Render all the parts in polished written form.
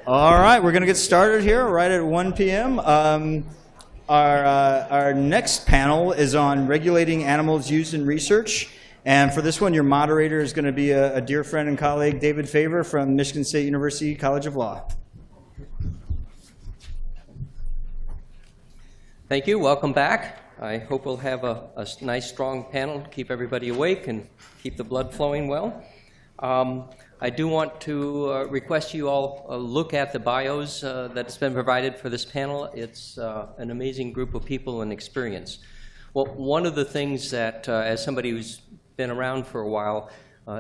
All right, we're going to get started here right at 1 p.m. Our next panel is on regulating animals used in research. And for this one, your moderator is going to be a dear friend and colleague, David Favor from Michigan State University College of Law. Thank you. Welcome back. I hope we'll have a nice, strong panel to keep everybody awake and keep the blood flowing well. I do want to request you all look at the bios that's been provided for this panel. It's an amazing group of people and experience. Well, one of the things that, as somebody who's been around for a while,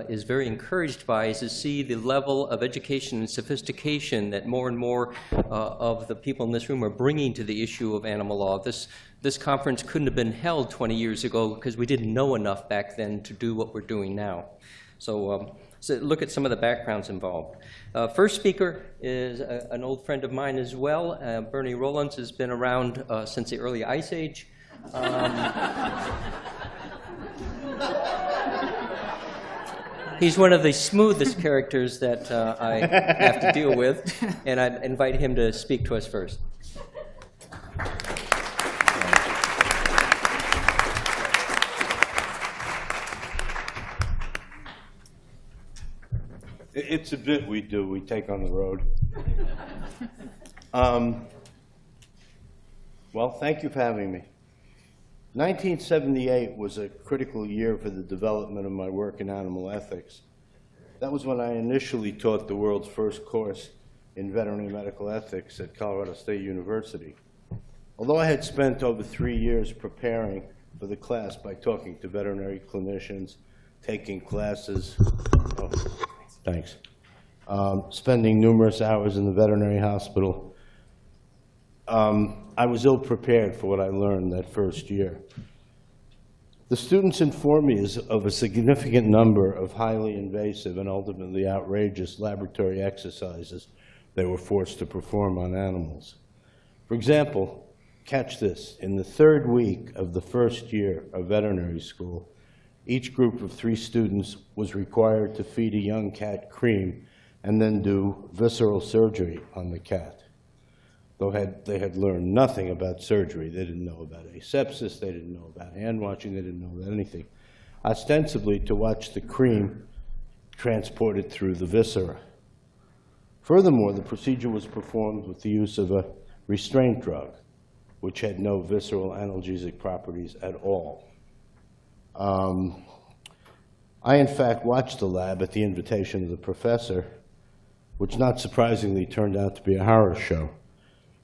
is very encouraged by is to see the level of education and sophistication that more and more of the people in this room are bringing to the issue of animal law. This conference couldn't have been held 20 years ago because we didn't know enough back then to do what we're doing now. So look at some of the backgrounds involved. First speaker is an old friend of mine as well. Bernie Rollins has been around since the early Ice Age. He's one of the smoothest characters that I have to deal with, and I invite him to speak to us first. It's a bit we do. We take on the road. Well, thank you for having me. 1978 was a critical year for the development of my work in animal ethics. That was when I initially taught the world's first course in veterinary medical ethics at Colorado State University. Although I had spent over 3 years preparing for the class by talking to veterinary clinicians, taking classes, spending numerous hours in the veterinary hospital, I was ill-prepared for what I learned that first year. The students informed me of a significant number of highly invasive and ultimately outrageous laboratory exercises they were forced to perform on animals. For example, catch this, in the third week of the first year of veterinary school, each group of 3 students was required to feed a young cat cream and then do visceral surgery on the cat. Though they had learned nothing about surgery. They didn't know about asepsis, they didn't know about hand washing, they didn't know about anything. Ostensibly to watch the cream transported through the viscera. Furthermore, the procedure was performed with the use of a restraint drug, which had no visceral analgesic properties at all. I, in fact, watched the lab at the invitation of the professor, which not surprisingly turned out to be a horror show,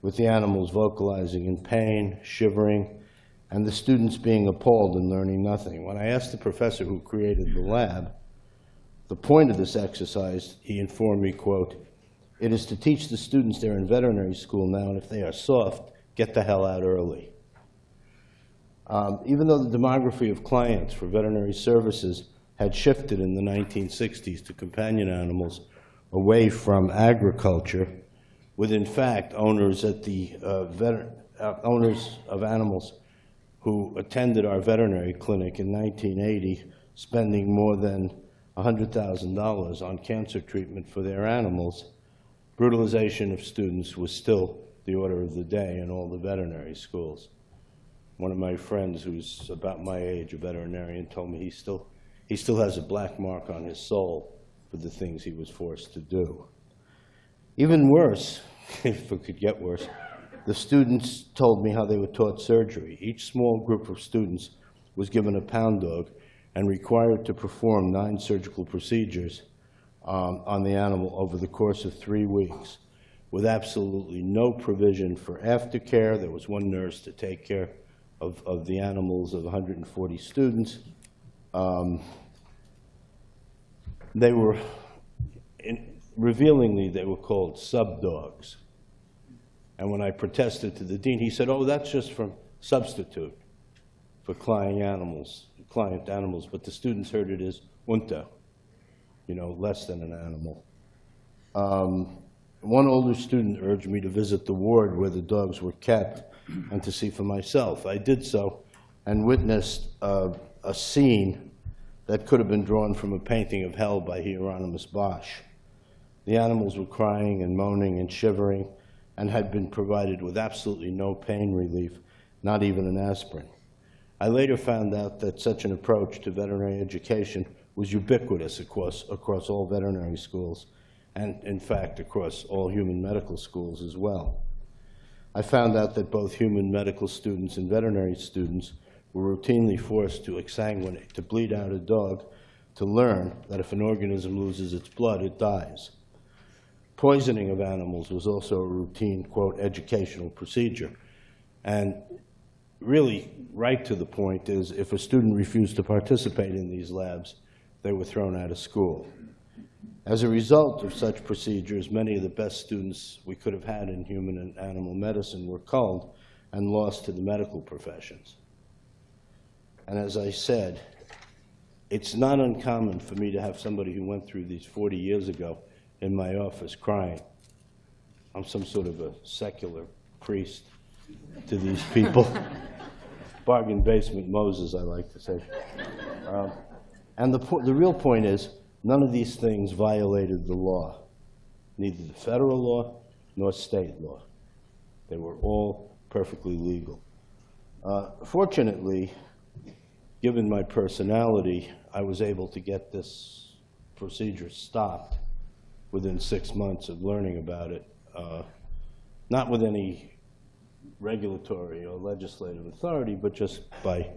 with the animals vocalizing in pain, shivering, and the students being appalled and learning nothing. When I asked the professor who created the lab, the point of this exercise, he informed me, quote, "It is to teach the students they're in veterinary school now, and if they are soft, get the hell out early." Even though the demography of clients for veterinary services had shifted in the 1960s to companion animals away from agriculture, with, in fact, owners of animals who attended our veterinary clinic in 1980 spending more than $100,000 on cancer treatment for their animals, brutalization of students was still the order of the day in all the veterinary schools. One of my friends, who's about my age, a veterinarian, told me he still has a black mark on his soul for the things he was forced to do. Even worse, if it could get worse, the students told me how they were taught surgery. Each small group of students was given a pound dog and required to perform 9 surgical procedures on the animal over the course of 3 weeks, with absolutely no provision for aftercare. There was one nurse to take care of the animals of 140 students. They were, revealingly, they were called sub-dogs. And when I protested to the dean, he said, "Oh, that's just from substitute for client animals, but the students heard it as unta, less than an animal." One older student urged me to visit the ward where the dogs were kept and to see for myself. I did so and witnessed a scene that could have been drawn from a painting of hell by Hieronymus Bosch. The animals were crying and moaning and shivering and had been provided with absolutely no pain relief, not even an aspirin. I later found out that such an approach to veterinary education was ubiquitous across all veterinary schools, and in fact across all human medical schools as well. I found out that both human medical students and veterinary students were routinely forced to exsanguinate, to bleed out a dog, to learn that if an organism loses its blood, it dies. Poisoning of animals was also a routine, quote, educational procedure. And really, right to the point is, if a student refused to participate in these labs, they were thrown out of school. As a result of such procedures, many of the best students we could have had in human and animal medicine were culled and lost to the medical professions. And as I said, it's not uncommon for me to have somebody who went through these 40 years ago in my office crying. I'm some sort of a secular priest to these people. Bargain basement Moses, I like to say. And the real point is, none of these things violated the law, neither the federal law nor state law. They were all perfectly legal. Fortunately, given my personality, I was able to get this procedure stopped within 6 months of learning about it, not with any regulatory or legislative authority, but just by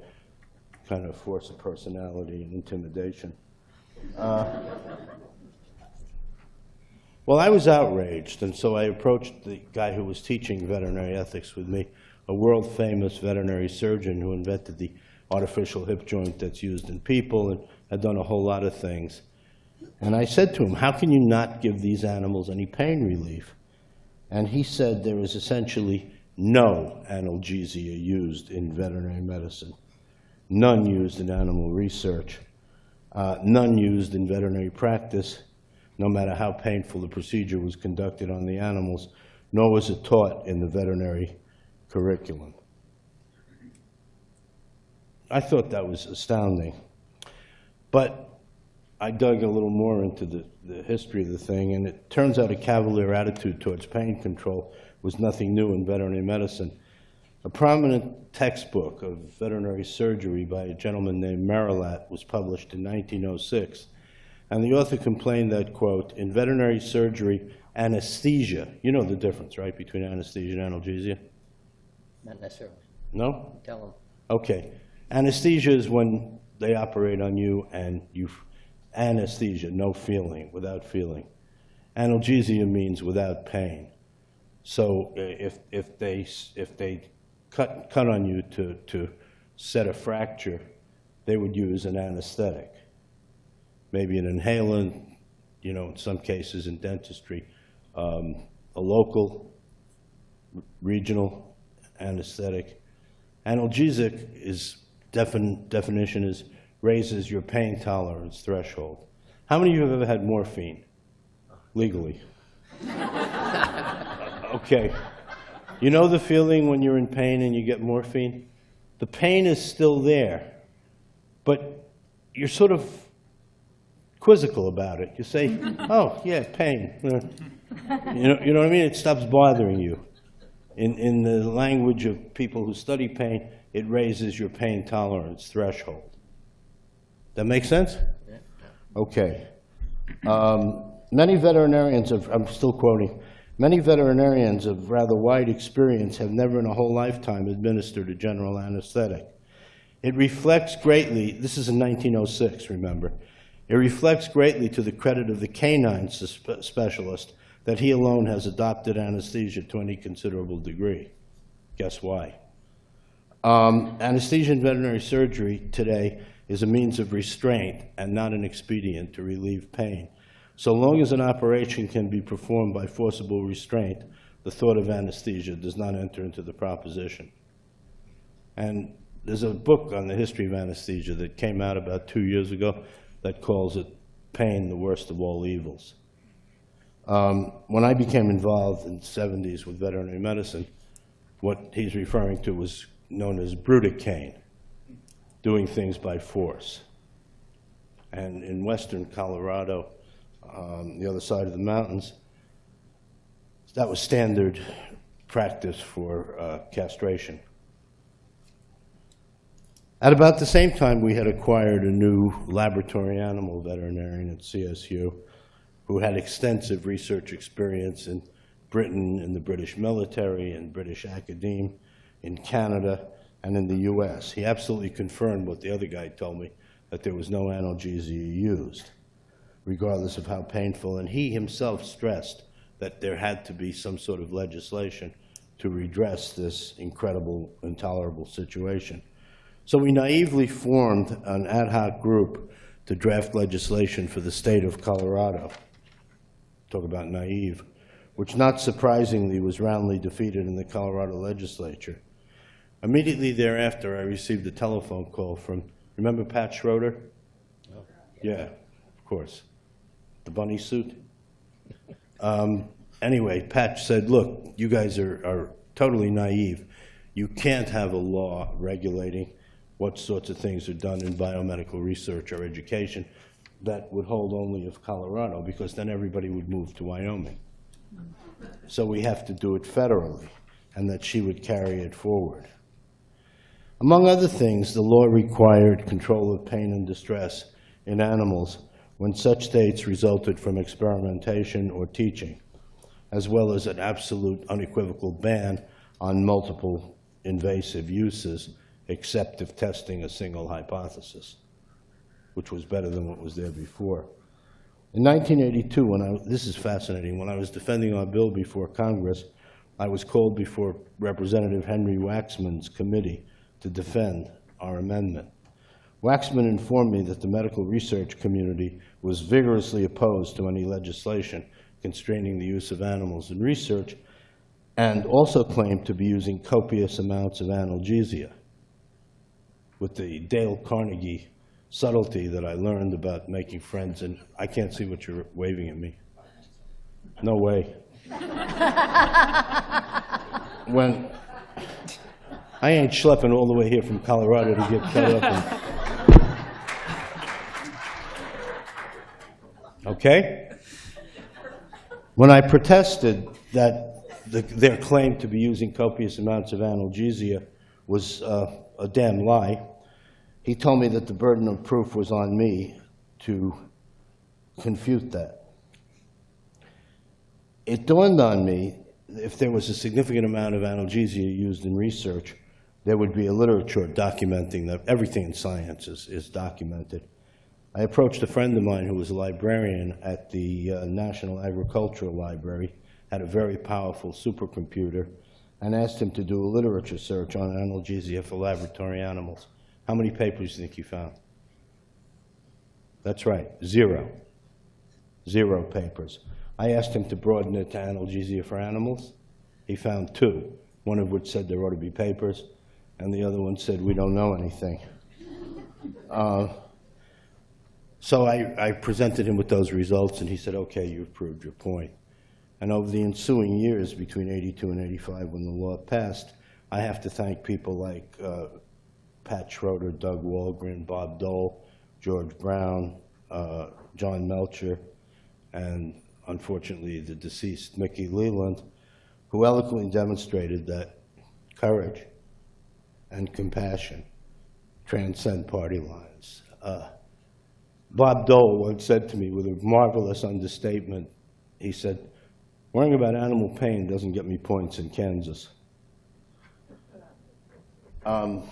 kind of force of personality and intimidation. Well, I was outraged, and so I approached the guy who was teaching veterinary ethics with me, a world-famous veterinary surgeon who invented the artificial hip joint that's used in people and had done a whole lot of things. And I said to him, how can you not give these animals any pain relief? And he said there is essentially no analgesia used in veterinary medicine, none used in animal research, none used in veterinary practice, no matter how painful the procedure was conducted on the animals, nor was it taught in the veterinary curriculum. I thought that was astounding. But I dug a little more into the history of the thing, and it turns out a cavalier attitude towards pain control was nothing new in veterinary medicine. A prominent textbook of veterinary surgery by a gentleman named Marilat was published in 1906, and the author complained that, quote, in veterinary surgery, anesthesia, you know the difference, right, between anesthesia and analgesia? Not necessarily. No? Tell them. Okay. Anesthesia is when they operate on you and anesthesia, no feeling, without feeling. Analgesia means without pain. So if they cut on you to set a fracture, they would use an anesthetic, maybe an inhalant, you know, in some cases in dentistry, a local, regional anesthetic. Analgesic is definition is raises your pain tolerance threshold. How many of you have ever had morphine legally? Okay. You know the feeling when you're in pain and you get morphine? The pain is still there, but you're sort of quizzical about it. You say, oh, yeah, pain. You know what I mean? It stops bothering you. In the language of people who study pain, it raises your pain tolerance threshold. That make sense? Yeah. Okay. Many veterinarians have, I'm still quoting, many veterinarians of rather wide experience have never in a whole lifetime administered a general anesthetic. It reflects greatly, this is in 1906, remember, it reflects greatly to the credit of the canine specialist that he alone has adopted anesthesia to any considerable degree. Guess why? Anesthesia in veterinary surgery today is a means of restraint and not an expedient to relieve pain. So long as an operation can be performed by forcible restraint, the thought of anesthesia does not enter into the proposition. And there's a book on the history of anesthesia that came out about 2 years ago that calls it Pain, the Worst of All Evils. When I became involved in the 70s with veterinary medicine, what he's referring to was known as bruticane, doing things by force. And in western Colorado, the other side of the mountains. That was standard practice for castration. At about the same time, we had acquired a new laboratory animal veterinarian at CSU who had extensive research experience in Britain, in the British military, in British academia, in Canada, and in the US. He absolutely confirmed what the other guy told me, that there was no analgesia used, regardless of how painful. And he himself stressed that there had to be some sort of legislation to redress this incredible, intolerable situation. So we naively formed an ad hoc group to draft legislation for the state of Colorado. Talk about naive, which not surprisingly was roundly defeated in the Colorado legislature. Immediately thereafter, I received a telephone call from, remember Pat Schroeder? Oh. Yeah, of course. The bunny suit? Anyway, Pat said, look, you guys are totally naive. You can't have a law regulating what sorts of things are done in biomedical research or education that would hold only of Colorado, because then everybody would move to Wyoming. So we have to do it federally, and that she would carry it forward. Among other things, the law required control of pain and distress in animals when such states resulted from experimentation or teaching, as well as an absolute unequivocal ban on multiple invasive uses, except if testing a single hypothesis, which was better than what was there before. In 1982, this is fascinating, when I was defending our bill before Congress, I was called before Representative Henry Waxman's committee to defend our amendment. Waxman informed me that the medical research community was vigorously opposed to any legislation constraining the use of animals in research, and also claimed to be using copious amounts of analgesia, with the Dale Carnegie subtlety that I learned about making friends. And I can't see what you're waving at me. No way. When I ain't schlepping all the way here from Colorado to get cut up. Okay? When I protested that their claim to be using copious amounts of analgesia was a damn lie, he told me that the burden of proof was on me to confute that. It dawned on me, if there was a significant amount of analgesia used in research, there would be a literature documenting that. Everything in science is documented. I approached a friend of mine who was a librarian at the National Agricultural Library, had a very powerful supercomputer, and asked him to do a literature search on analgesia for laboratory animals. How many papers do you think he found? That's right, 0. 0 papers. I asked him to broaden it to analgesia for animals. He found 2, one of which said there ought to be papers, and the other one said we don't know anything. So I presented him with those results, and he said, okay, you've proved your point. And over the ensuing years, between 82 and 85, when the law passed, I have to thank people like Pat Schroeder, Doug Walgren, Bob Dole, George Brown, John Melcher, and unfortunately the deceased Mickey Leland, who eloquently demonstrated that courage and compassion transcend party lines. Bob Dole once said to me with a marvelous understatement, he said, worrying about animal pain doesn't get me points in Kansas. The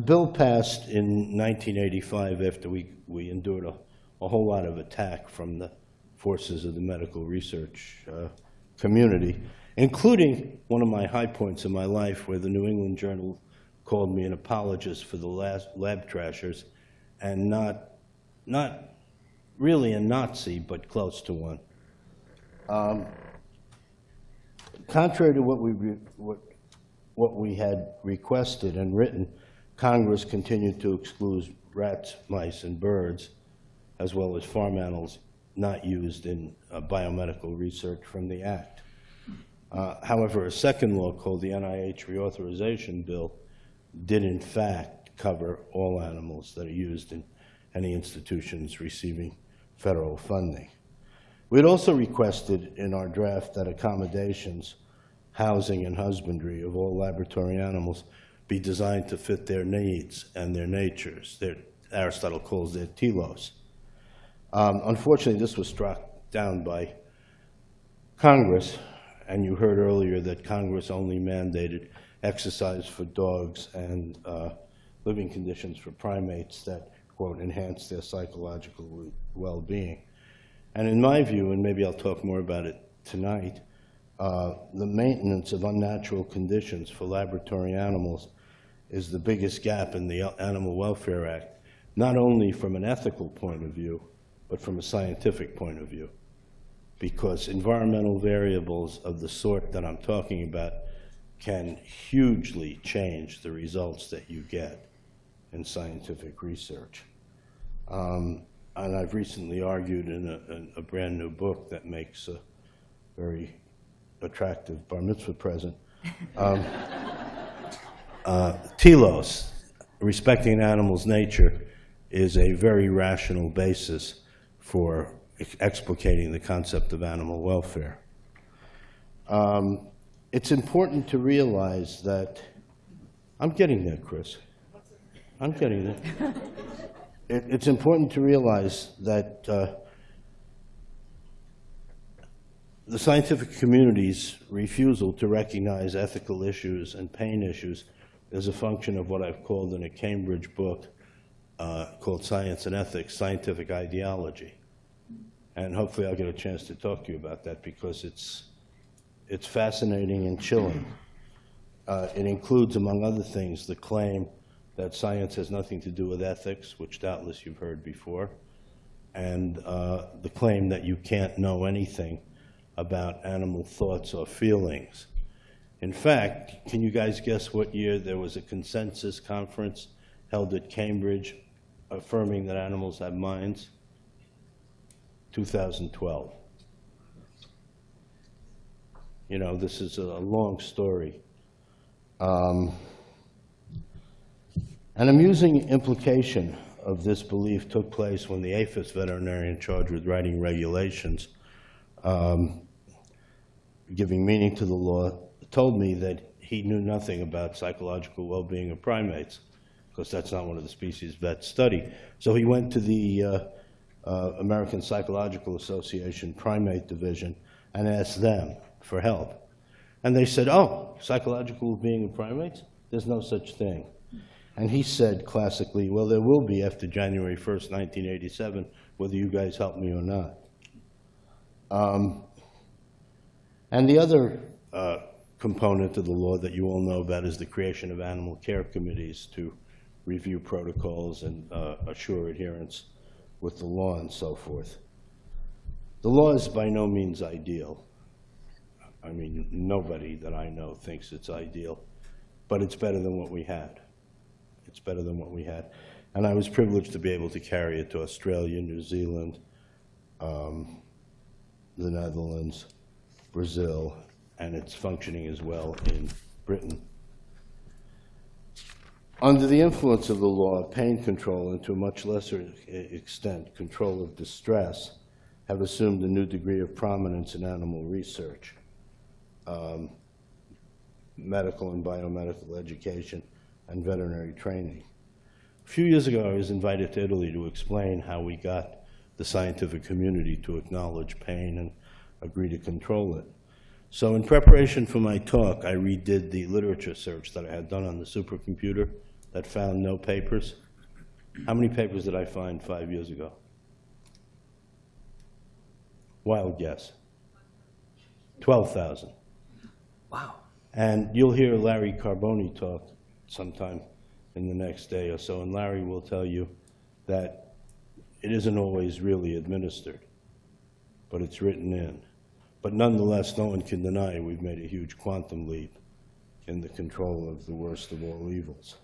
bill passed in 1985 after we endured a whole lot of attack from the forces of the medical research community, including one of my high points in my life where the New England Journal called me an apologist for the lab trashers, and not really a Nazi, but close to one. Contrary to what we had requested and written, Congress continued to exclude rats, mice, and birds, as well as farm animals not used in biomedical research from the Act. However, a second law called the NIH Reauthorization Bill did in fact cover all animals that are used in any institutions receiving federal funding. We had also requested in our draft that accommodations, housing, and husbandry of all laboratory animals be designed to fit their needs and their natures, Aristotle calls their telos. Unfortunately, this was struck down by Congress, and you heard earlier that Congress only mandated exercise for dogs and living conditions for primates that, quote, enhance their psychological well-being. And in my view, and maybe I'll talk more about it tonight, the maintenance of unnatural conditions for laboratory animals is the biggest gap in the Animal Welfare Act, not only from an ethical point of view, but from a scientific point of view. Because environmental variables of the sort that I'm talking about can hugely change the results that you get in scientific research. And I've recently argued in a brand new book that makes a very attractive bar mitzvah present. Telos, respecting an animal's nature, is a very rational basis for explicating the concept of animal welfare. It's important to realize that, I'm getting there, Chris. I'm getting there. It's important to realize that the scientific community's refusal to recognize ethical issues and pain issues is a function of what I've called in a Cambridge book called Science and Ethics, Scientific Ideology. And hopefully I'll get a chance to talk to you about that because it's fascinating and chilling. It includes, among other things, the claim that science has nothing to do with ethics, which doubtless you've heard before, and the claim that you can't know anything about animal thoughts or feelings. In fact, can you guys guess what year there was a consensus conference held at Cambridge affirming that animals have minds? 2012. You know, this is a long story. An amusing implication of this belief took place when the APHIS veterinarian charged with writing regulations giving meaning to the law told me that he knew nothing about psychological well-being of primates, because that's not one of the species vets study. So he went to the American Psychological Association primate division and asked them for help. And they said, oh, psychological well-being of primates? There's no such thing. And he said classically, well, there will be after January 1st, 1987, whether you guys help me or not. And the other component of the law that you all know about is the creation of animal care committees to review protocols and assure adherence with the law and so forth. The law is by no means ideal. I mean, nobody that I know thinks it's ideal, but it's better than what we had. It's better than what we had. And I was privileged to be able to carry it to Australia, New Zealand, the Netherlands, Brazil, and it's functioning as well in Britain. Under the influence of the law, pain control, and to a much lesser extent, control of distress, have assumed a new degree of prominence in animal research, medical and biomedical education, and veterinary training. A few years ago, I was invited to Italy to explain how we got the scientific community to acknowledge pain and agree to control it. So in preparation for my talk, I redid the literature search that I had done on the supercomputer that found no papers. How many papers did I find 5 years ago? Wild guess. 12,000. Wow. And you'll hear Larry Carboni talk sometime in the next day or so, and Larry will tell you that it isn't always really administered, but it's written in. But nonetheless, no one can deny we've made a huge quantum leap in the control of the worst of all evils.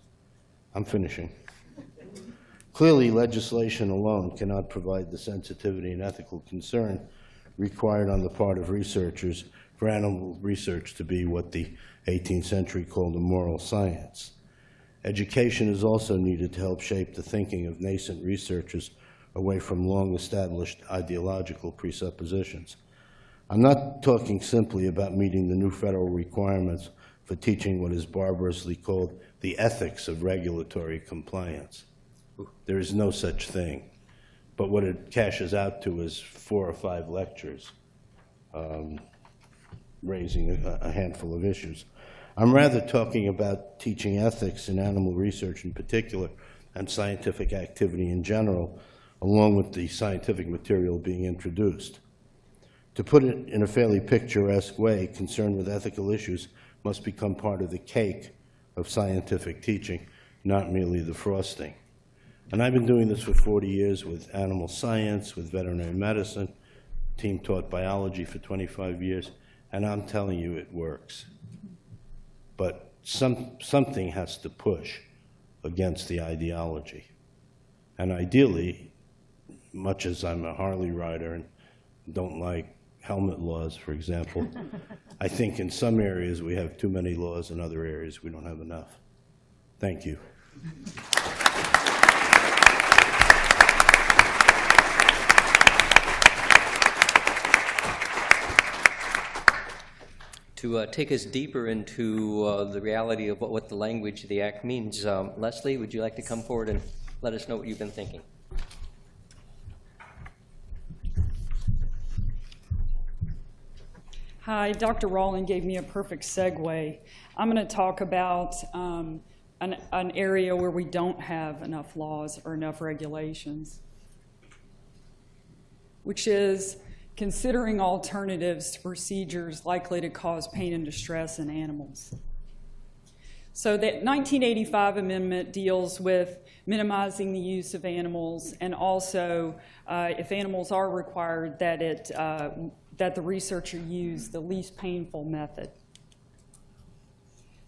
I'm finishing. Clearly, legislation alone cannot provide the sensitivity and ethical concern required on the part of researchers for animal research to be what the 18th century called a moral science. Education is also needed to help shape the thinking of nascent researchers away from long-established ideological presuppositions. I'm not talking simply about meeting the new federal requirements for teaching what is barbarously called the ethics of regulatory compliance. There is no such thing. But what it cashes out to is 4 or 5 lectures, raising a handful of issues. I'm rather talking about teaching ethics in animal research in particular, and scientific activity in general, along with the scientific material being introduced. To put it in a fairly picturesque way, concern with ethical issues must become part of the cake of scientific teaching, not merely the frosting. And I've been doing this for 40 years with animal science, with veterinary medicine, team taught biology for 25 years, and I'm telling you it works. But something has to push against the ideology. And ideally, much as I'm a Harley rider and don't like helmet laws, for example, I think in some areas we have too many laws, in other areas we don't have enough. Thank you. To take us deeper into the reality of what the language of the Act means, Leslie, would you like to come forward and let us know what you've been thinking? Hi, Dr. Rawlin gave me a perfect segue. I'm going to talk about an area where we don't have enough laws or enough regulations, which is considering alternatives to procedures likely to cause pain and distress in animals. So the 1985 amendment deals with minimizing the use of animals, and also if animals are required, that the researcher use the least painful method.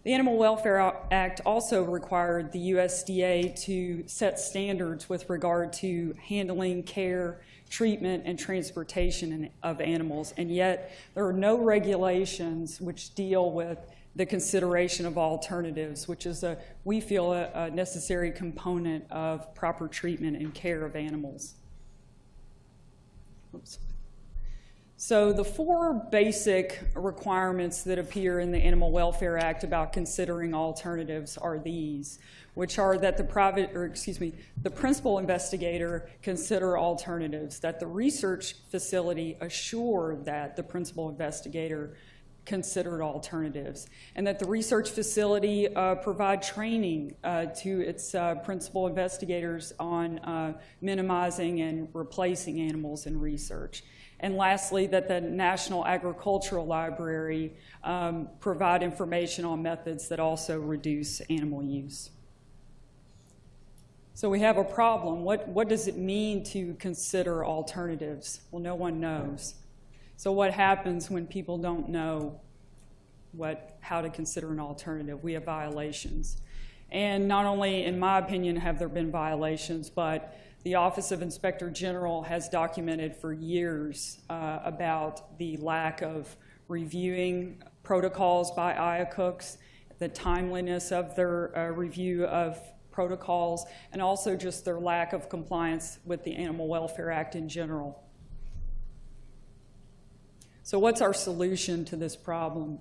The Animal Welfare Act also required the USDA to set standards with regard to handling, care, treatment, and transportation of animals, and yet there are no regulations which deal with the consideration of alternatives, which is, we feel, a necessary component of proper treatment and care of animals. Oops. So the 4 basic requirements that appear in the Animal Welfare Act about considering alternatives are these, which are that the principal investigator consider alternatives, that the research facility assure that the principal investigator considered alternatives, and that the research facility provide training to its principal investigators on minimizing and replacing animals in research. And lastly, that the National Agricultural Library provide information on methods that also reduce animal use. So we have a problem. What does it mean to consider alternatives? Well, no one knows. So what happens when people don't know how to consider an alternative? We have violations. And not only, in my opinion, have there been violations, but the Office of Inspector General has documented for years about the lack of reviewing protocols by IACUCs, the timeliness of their review of protocols, and also just their lack of compliance with the Animal Welfare Act in general. So what's our solution to this problem?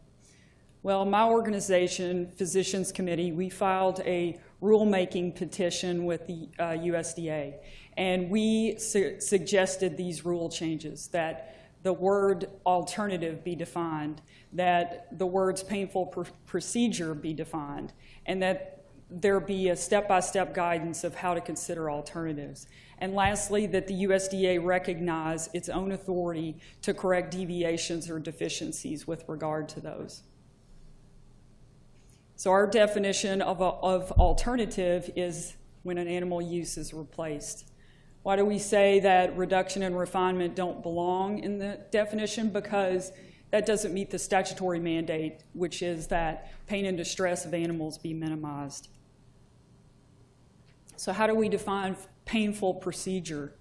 Well, my organization, Physicians Committee, we filed a rulemaking petition with the USDA, and we suggested these rule changes, that the word alternative be defined, that the words painful procedure be defined, and that there be a step-by-step guidance of how to consider alternatives. And lastly, that the USDA recognize its own authority to correct deviations or deficiencies with regard to those. So our definition of alternative is when an animal use is replaced. Why do we say that reduction and refinement don't belong in the definition? Because that doesn't meet the statutory mandate, which is that pain and distress of animals be minimized. So how do we define painful procedure?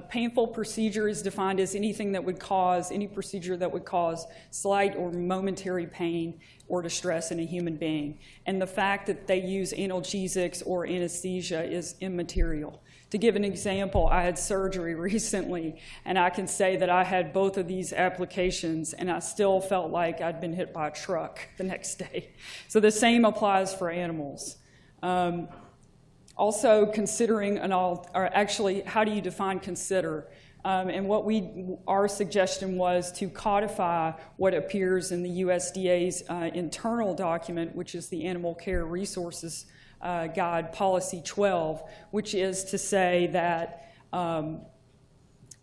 Painful procedure is defined as any procedure that would cause slight or momentary pain or distress in a human being. And the fact that they use analgesics or anesthesia is immaterial. To give an example, I had surgery recently, and I can say that I had both of these applications, and I still felt like I'd been hit by a truck the next day. So the same applies for animals. Also, considering actually, how do you define consider? And our suggestion was to codify what appears in the USDA's internal document, which is the Animal Care Resources Guide Policy 12, which is to say that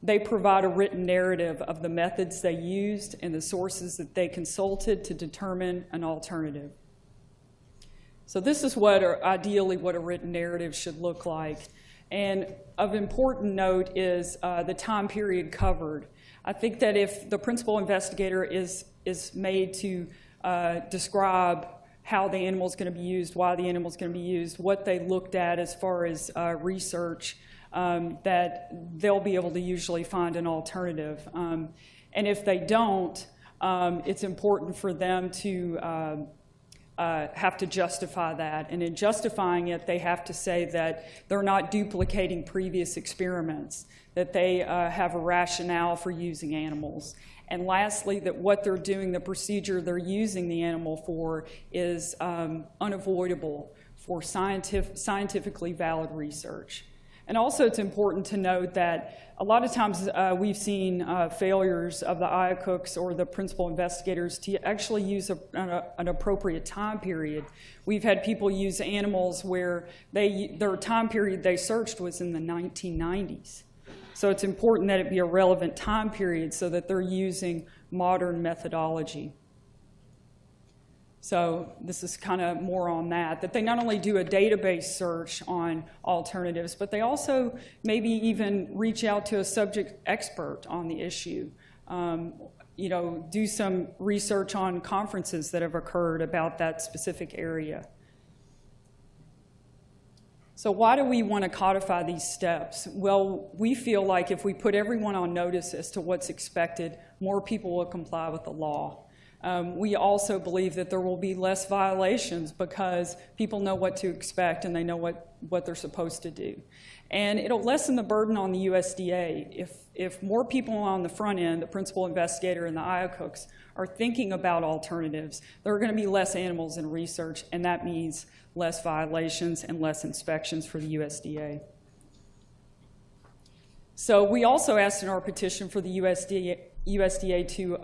they provide a written narrative of the methods they used and the sources that they consulted to determine an alternative. So this is ideally what a written narrative should look like. And of important note is the time period covered. I think that if the principal investigator is made to describe how the animal is going to be used, why the animal is going to be used, what they looked at as far as research, that they'll be able to usually find an alternative. And if they don't, it's important for them to have to justify that. And in justifying it, they have to say that they're not duplicating previous experiments, that they have a rationale for using animals. And lastly, that what they're doing, the procedure they're using the animal for, is unavoidable for scientifically valid research. And also it's important to note that a lot of times we've seen failures of the IACUCs or the principal investigators to actually use an appropriate time period. We've had people use animals where their time period they searched was in the 1990s. So it's important that it be a relevant time period so that they're using modern methodology. So this is kind of more on that they not only do a database search on alternatives, but they also maybe even reach out to a subject expert on the issue. Do some research on conferences that have occurred about that specific area. So why do we want to codify these steps? Well, we feel like if we put everyone on notice as to what's expected, more people will comply with the law. We also believe that there will be less violations because people know what to expect and they know what they're supposed to do. And it'll lessen the burden on the USDA. If more people on the front end, the principal investigator and the IACUCs, are thinking about alternatives, there are going to be less animals in research, and that means less violations and less inspections for the USDA. So we also asked in our petition for the USDA to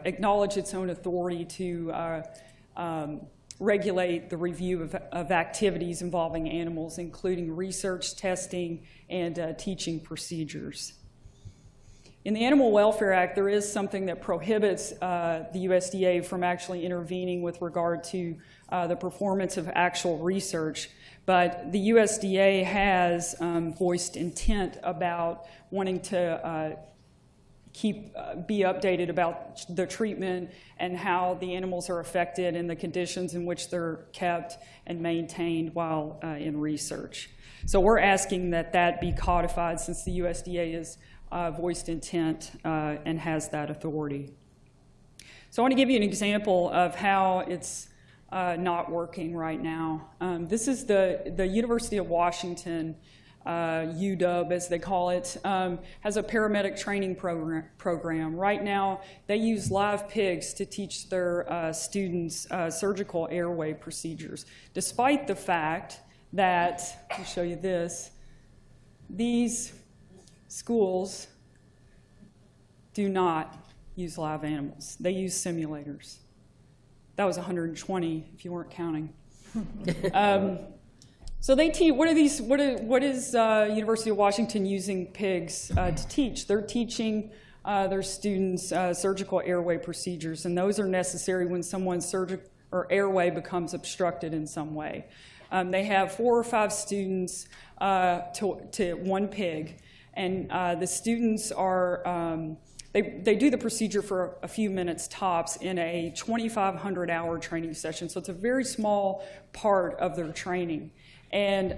acknowledge its own authority to regulate the review of activities involving animals, including research, testing, and teaching procedures. In the Animal Welfare Act, there is something that prohibits the USDA from actually intervening with regard to the performance of actual research, but the USDA has voiced intent about wanting to be updated about the treatment and how the animals are affected and the conditions in which they're kept and maintained while in research. So we're asking that that be codified since the USDA has voiced intent and has that authority. So I want to give you an example of how it's not working right now. This is the University of Washington, UW as they call it, has a paramedic training program. Right now they use live pigs to teach their students surgical airway procedures, despite the fact that, I'll show you this, these schools do not use live animals. They use simulators. That was 120 if you weren't counting. So they teach. What is University of Washington using pigs to teach? They're teaching their students surgical airway procedures, and those are necessary when someone's airway becomes obstructed in some way. They have 4 or 5 students to one pig, and the students are. They do the procedure for a few minutes tops in a 2,500-hour training session, so it's a very small part of their training. And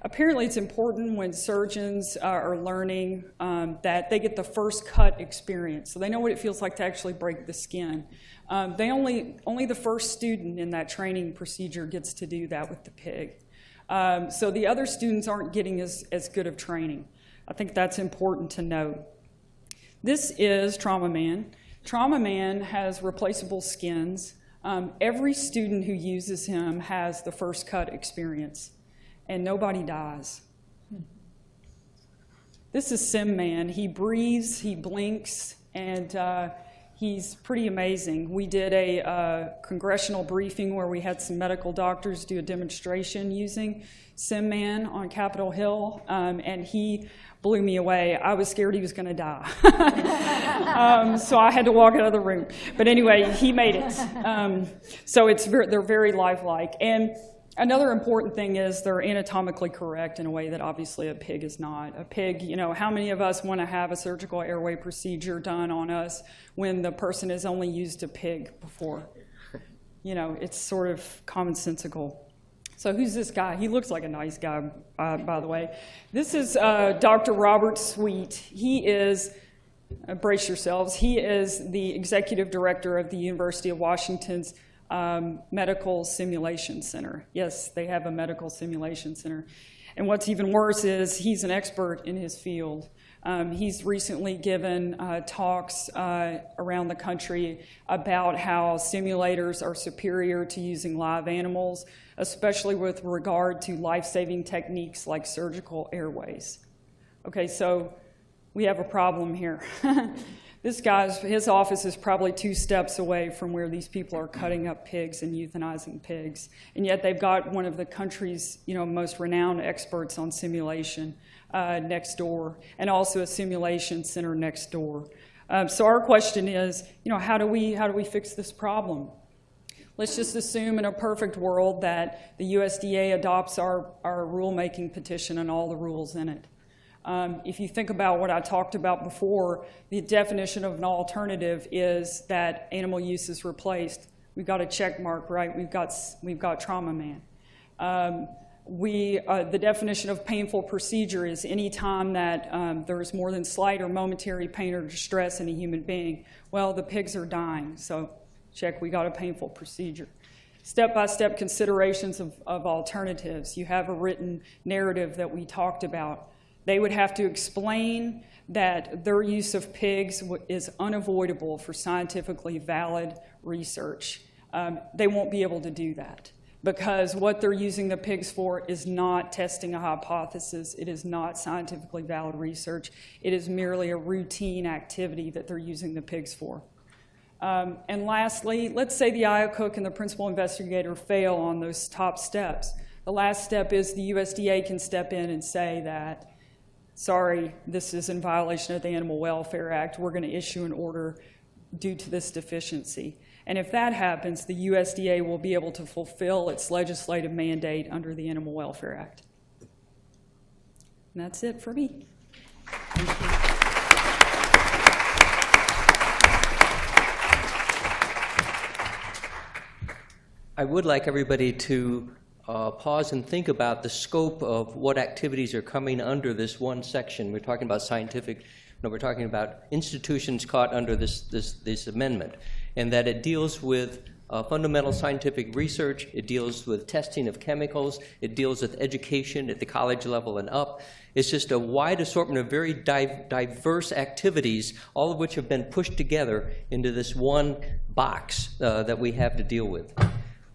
apparently it's important when surgeons are learning that they get the first cut experience, so they know what it feels like to actually break the skin. Only the first student in that training procedure gets to do that with the pig. So the other students aren't getting as good of training. I think that's important to note. This is Trauma Man. Trauma Man has replaceable skins. Every student who uses him has the first cut experience, and nobody dies. This is Sim Man. He breathes, he blinks, and he's pretty amazing. We did a congressional briefing where we had some medical doctors do a demonstration using Sim Man on Capitol Hill, and he blew me away. I was scared he was going to die. So I had to walk out of the room. But anyway, he made it. So they're very lifelike. And another important thing is they're anatomically correct in a way that obviously a pig is not. A pig, how many of us want to have a surgical airway procedure done on us when the person has only used a pig before? It's sort of commonsensical. So who's this guy? He looks like a nice guy, by the way. This is Dr. Robert Sweet. He is, brace yourselves, he is the executive director of the University of Washington's Medical Simulation Center. Yes, they have a medical simulation center. And what's even worse is he's an expert in his field. He's recently given talks around the country about how simulators are superior to using live animals, especially with regard to life-saving techniques like surgical airways. Okay, so we have a problem here. His office is probably 2 steps away from where these people are cutting up pigs and euthanizing pigs. And yet they've got one of the country's most renowned experts on simulation next door, and also a simulation center next door. So our question is, how do we fix this problem? Let's just assume in a perfect world that the USDA adopts our rulemaking petition and all the rules in it. If you think about what I talked about before, the definition of an alternative is that animal use is replaced. We've got a check mark, right? We've got Trauma Man. The definition of painful procedure is any time that there is more than slight or momentary pain or distress in a human being. Well, the pigs are dying, so check, we got a painful procedure. Step-by-step considerations of alternatives. You have a written narrative that we talked about. They would have to explain that their use of pigs is unavoidable for scientifically valid research. They won't be able to do that because what they're using the pigs for is not testing a hypothesis. It is not scientifically valid research. It is merely a routine activity that they're using the pigs for. And lastly, let's say the IACUC and the principal investigator fail on those top steps. The last step is the USDA can step in and say that, sorry, this is in violation of the Animal Welfare Act. We're going to issue an order due to this deficiency. And if that happens, the USDA will be able to fulfill its legislative mandate under the Animal Welfare Act. And that's it for me. Thank you. I would like everybody to pause and think about the scope of what activities are coming under this one section. We're talking about we're talking about institutions caught under this amendment, and that it deals with fundamental scientific research, it deals with testing of chemicals, it deals with education at the college level and up. It's just a wide assortment of very diverse activities, all of which have been pushed together into this one box that we have to deal with.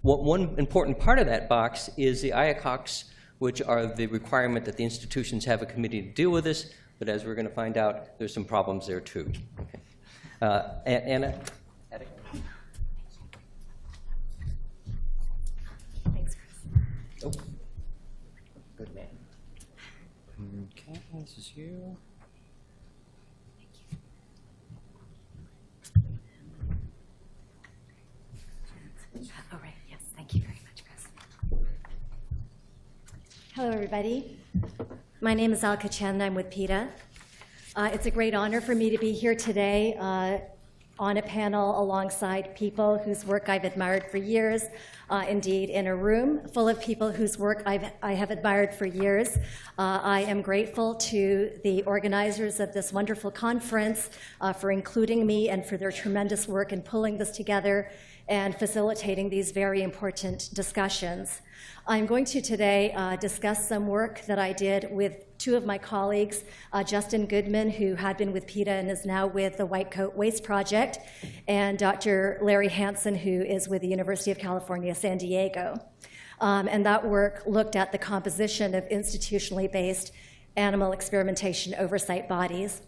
One important part of that box is the IACUCs, which are the requirement that the institutions have a committee to deal with this, but as we're going to find out, there's some problems there too. Okay. Anna? Thanks, Chris. Oh. Good man. Okay, this is you. All right, yes, thank you very much, Chris. Hello, everybody. My name is Alka Chen, I'm with PETA. It's a great honor for me to be here today on a panel alongside people whose work I've admired for years, indeed in a room full of people whose work I have admired for years. I am grateful to the organizers of this wonderful conference for including me and for their tremendous work in pulling this together and facilitating these very important discussions. I'm going to today discuss some work that I did with two of my colleagues, Justin Goodman, who had been with PETA and is now with the White Coat Waste Project, and Dr. Larry Hansen, who is with the University of California, San Diego. And that work looked at the composition of institutionally based animal experimentation oversight bodies.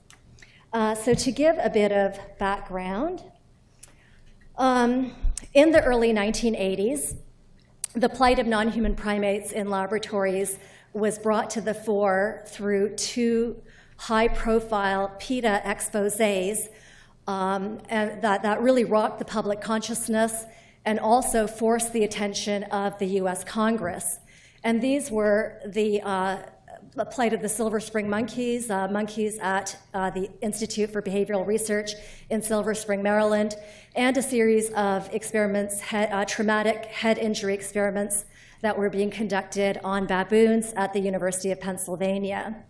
So to give a bit of background, in the early 1980s, the plight of non-human primates in laboratories was brought to the fore through two high-profile PETA exposés and that really rocked the public consciousness and also forced the attention of the US Congress. And these were the plight of the Silver Spring monkeys, monkeys at the Institute for Behavioral Research in Silver Spring, Maryland, and a series of experiments, traumatic head injury experiments that were being conducted on baboons at the University of Pennsylvania.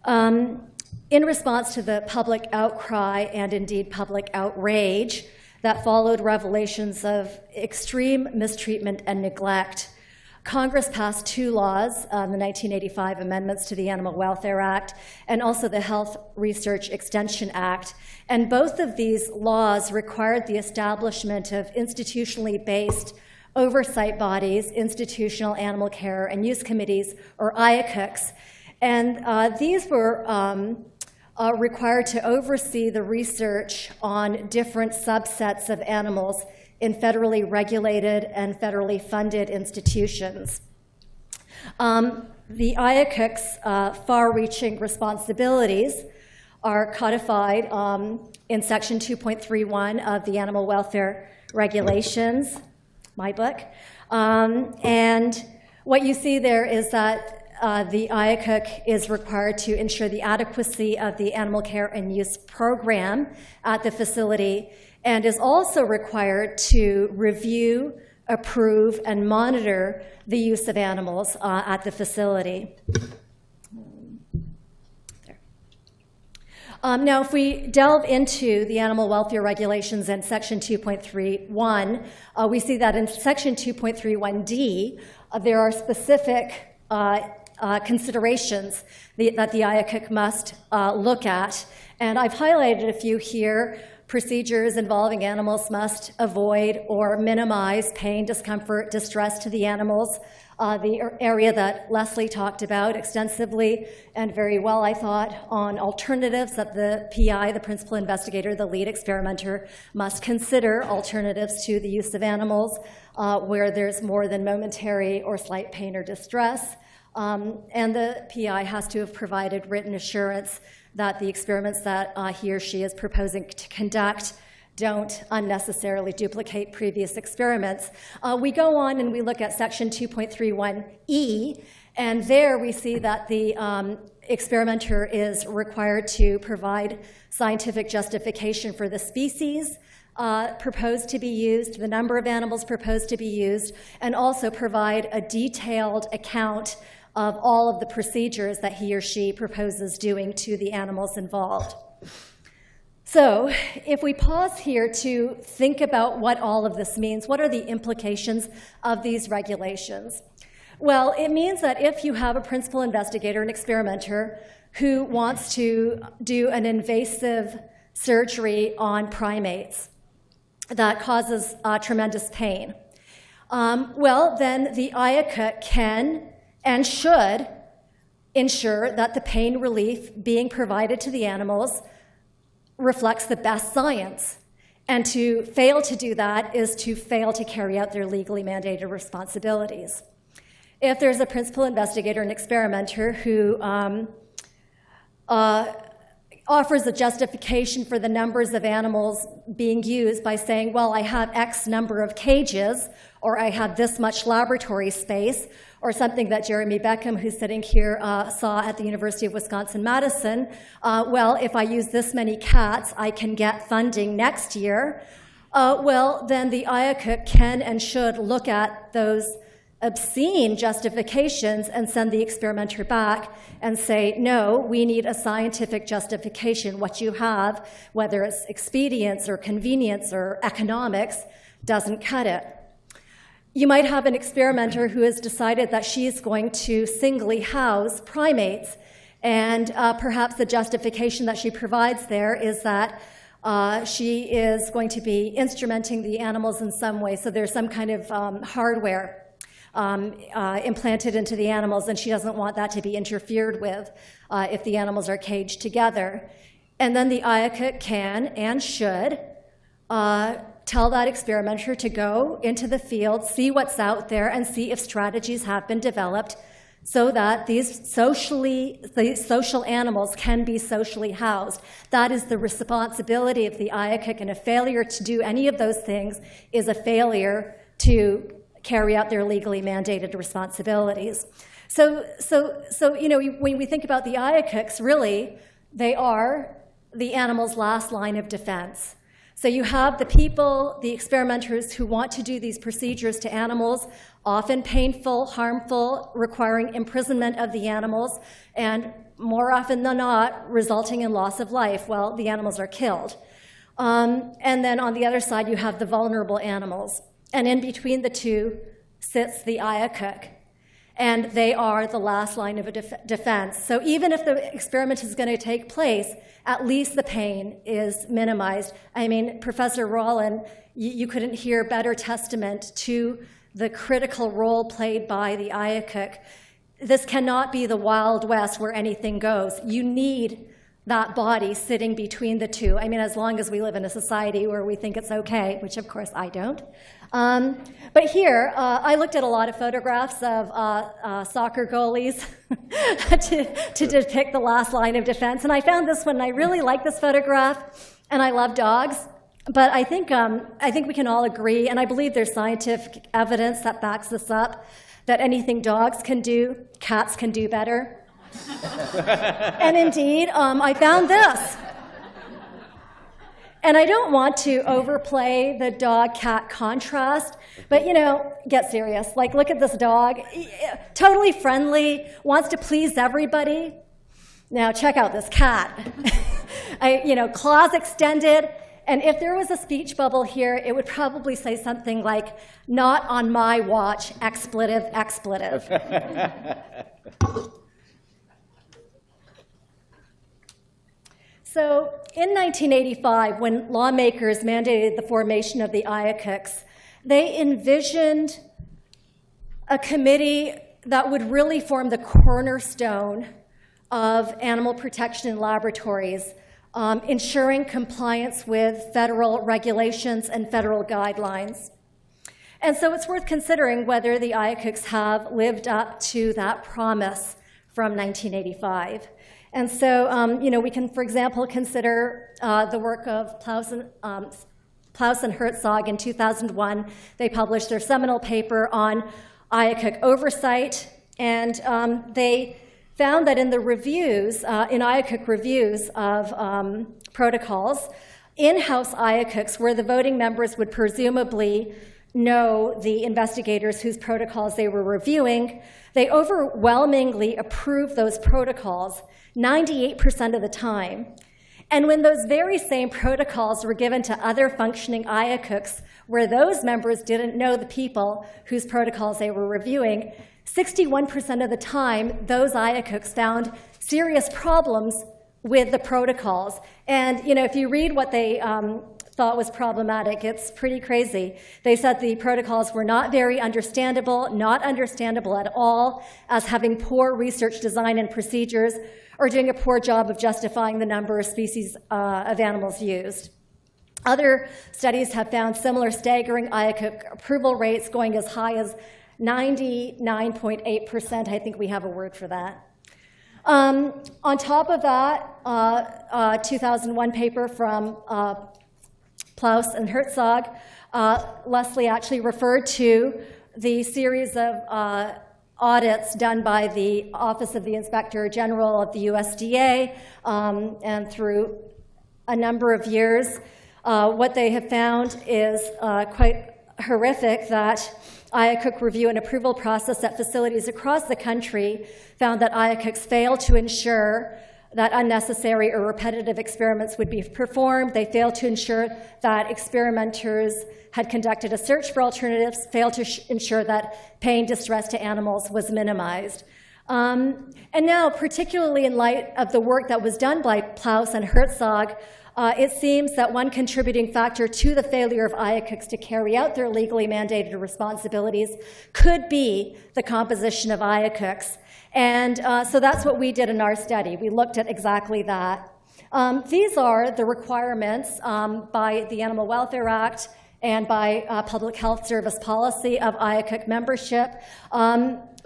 In response to the public outcry and indeed public outrage that followed revelations of extreme mistreatment and neglect, Congress passed two laws, the 1985 amendments to the Animal Welfare Act and also the Health Research Extension Act. And both of these laws required the establishment of institutionally based oversight bodies, institutional animal care and use committees, or IACUCs. And these were required to oversee the research on different subsets of animals in federally regulated and federally funded institutions. The IACUC's far-reaching responsibilities are codified in Section 2.31 of the Animal Welfare Regulations, my book. And what you see there is that the IACUC is required to ensure the adequacy of the animal care and use program at the facility and is also required to review, approve, and monitor the use of animals at the facility. Now, if we delve into the animal welfare regulations in Section 2.31, we see that in Section 2.31D, there are specific considerations that the IACUC must look at. And I've highlighted a few here. Procedures involving animals must avoid or minimize pain, discomfort, distress to the animals. The area that Leslie talked about extensively and very well, I thought, on alternatives that the PI, the principal investigator, the lead experimenter, must consider alternatives to the use of animals where there's more than momentary or slight pain or distress. And the PI has to have provided written assurance that the experiments that he or she is proposing to conduct don't unnecessarily duplicate previous experiments. We go on and we look at Section 2.31E, and there we see that the experimenter is required to provide scientific justification for the species proposed to be used, the number of animals proposed to be used, and also provide a detailed account of all of the procedures that he or she proposes doing to the animals involved. So if we pause here to think about what all of this means, what are the implications of these regulations? Well, it means that if you have a principal investigator, an experimenter, who wants to do an invasive surgery on primates that causes tremendous pain, well, then the IACUC can and should ensure that the pain relief being provided to the animals reflects the best science. And to fail to do that is to fail to carry out their legally mandated responsibilities. If there's a principal investigator and experimenter who offers a justification for the numbers of animals being used by saying, well, I have X number of cages, or I have this much laboratory space, or something that Jeremy Beckham, who's sitting here, saw at the University of Wisconsin-Madison. Well, if I use this many cats, I can get funding next year. Well, then the IACUC can and should look at those obscene justifications and send the experimenter back and say, no, we need a scientific justification. What you have, whether it's expedience or convenience or economics, doesn't cut it. You might have an experimenter who has decided that she's going to singly house primates, and perhaps the justification that she provides there is that she is going to be instrumenting the animals in some way, so there's some kind of hardware implanted into the animals, and she doesn't want that to be interfered with if the animals are caged together. And then the IACUC can and should tell that experimenter to go into the field, see what's out there, and see if strategies have been developed so that these social animals can be socially housed. That is the responsibility of the IACUC, and a failure to do any of those things is a failure to carry out their legally mandated responsibilities. So you know, when we think about the IACUCs, really, they are the animal's last line of defense. So you have the people, the experimenters who want to do these procedures to animals, often painful, harmful, requiring imprisonment of the animals, and more often than not, resulting in loss of life. Well, the animals are killed. And then on the other side, you have the vulnerable animals. And in between the two sits the IACUC. And they are the last line of a defense. So even if the experiment is going to take place, at least the pain is minimized. I mean, Professor Rollin, you couldn't hear better testament to the critical role played by the IACUC. This cannot be the Wild West where anything goes. You need that body sitting between the two. I mean, as long as we live in a society where we think it's okay, which of course I don't. But here, I looked at a lot of photographs of soccer goalies to depict the last line of defense, and I found this one. I really like this photograph, and I love dogs. But I think we can all agree, and I believe there's scientific evidence that backs this up, that anything dogs can do, cats can do better. And indeed, I found this. And I don't want to overplay the dog-cat contrast, but, you know, get serious. Like, look at this dog. Totally friendly, wants to please everybody. Now, check out this cat. Claws extended. And if there was a speech bubble here, it would probably say something like, "Not on my watch, expletive, expletive." So in 1985, when lawmakers mandated the formation of the IACUCs, they envisioned a committee that would really form the cornerstone of animal protection in laboratories, ensuring compliance with federal regulations and federal guidelines. And so it's worth considering whether the IACUCs have lived up to that promise from 1985. And so, we can, for example, consider the work of Plaus and Herzog in 2001. They published their seminal paper on IACUC oversight, and they found that in the reviews, in IACUC reviews of protocols, in-house IACUCs, where the voting members would presumably know the investigators whose protocols they were reviewing, they overwhelmingly approved those protocols 98% of the time. And when those very same protocols were given to other functioning IACUCs, where those members didn't know the people whose protocols they were reviewing, 61% of the time, those IACUCs found serious problems with the protocols. And if you read what they thought was problematic, it's pretty crazy. They said the protocols were not very understandable, not understandable at all, as having poor research design and procedures, or doing a poor job of justifying the number of species of animals used. Other studies have found similar staggering IACUC approval rates going as high as 99.8%. I think we have a word for that. On top of that, 2001 paper from Plaus and Herzog, Leslie actually referred to the series of audits done by the Office of the Inspector General of the USDA, and through a number of years, what they have found is quite horrific, that IACUC review and approval process at facilities across the country found that IACUCs failed to ensure that unnecessary or repetitive experiments would be performed. They failed to ensure that experimenters had conducted a search for alternatives, failed to ensure that pain, distress to animals was minimized. And now, particularly in light of the work that was done by Plaus and Herzog, it seems that one contributing factor to the failure of IACUCs to carry out their legally mandated responsibilities could be the composition of IACUCs. And so that's what we did in our study. We looked at exactly that. These are the requirements by the Animal Welfare Act and by Public Health Service policy of IACUC membership.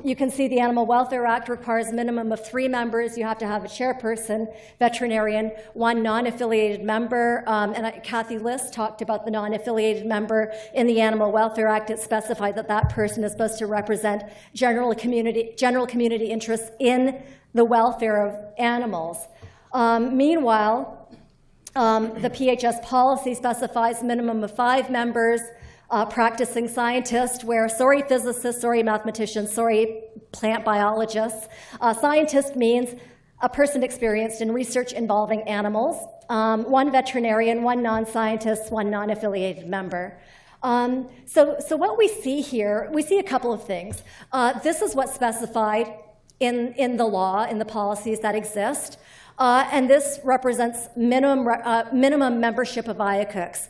You can see the Animal Welfare Act requires a minimum of 3 members. You have to have a chairperson, veterinarian, 1 non-affiliated member. And Kathy List talked about the non-affiliated member. In the Animal Welfare Act, it specified that that person is supposed to represent general community interests in the welfare of animals. Meanwhile, the PHS policy specifies a minimum of 5 members, practicing scientists, where sorry physicists, sorry mathematicians, sorry plant biologists. Scientist means a person experienced in research involving animals, 1 veterinarian, 1 non-scientist, 1 non-affiliated member. So what we see here, we see a couple of things. This is what's specified in the law, in the policies that exist. And this represents minimum membership of IACUCs.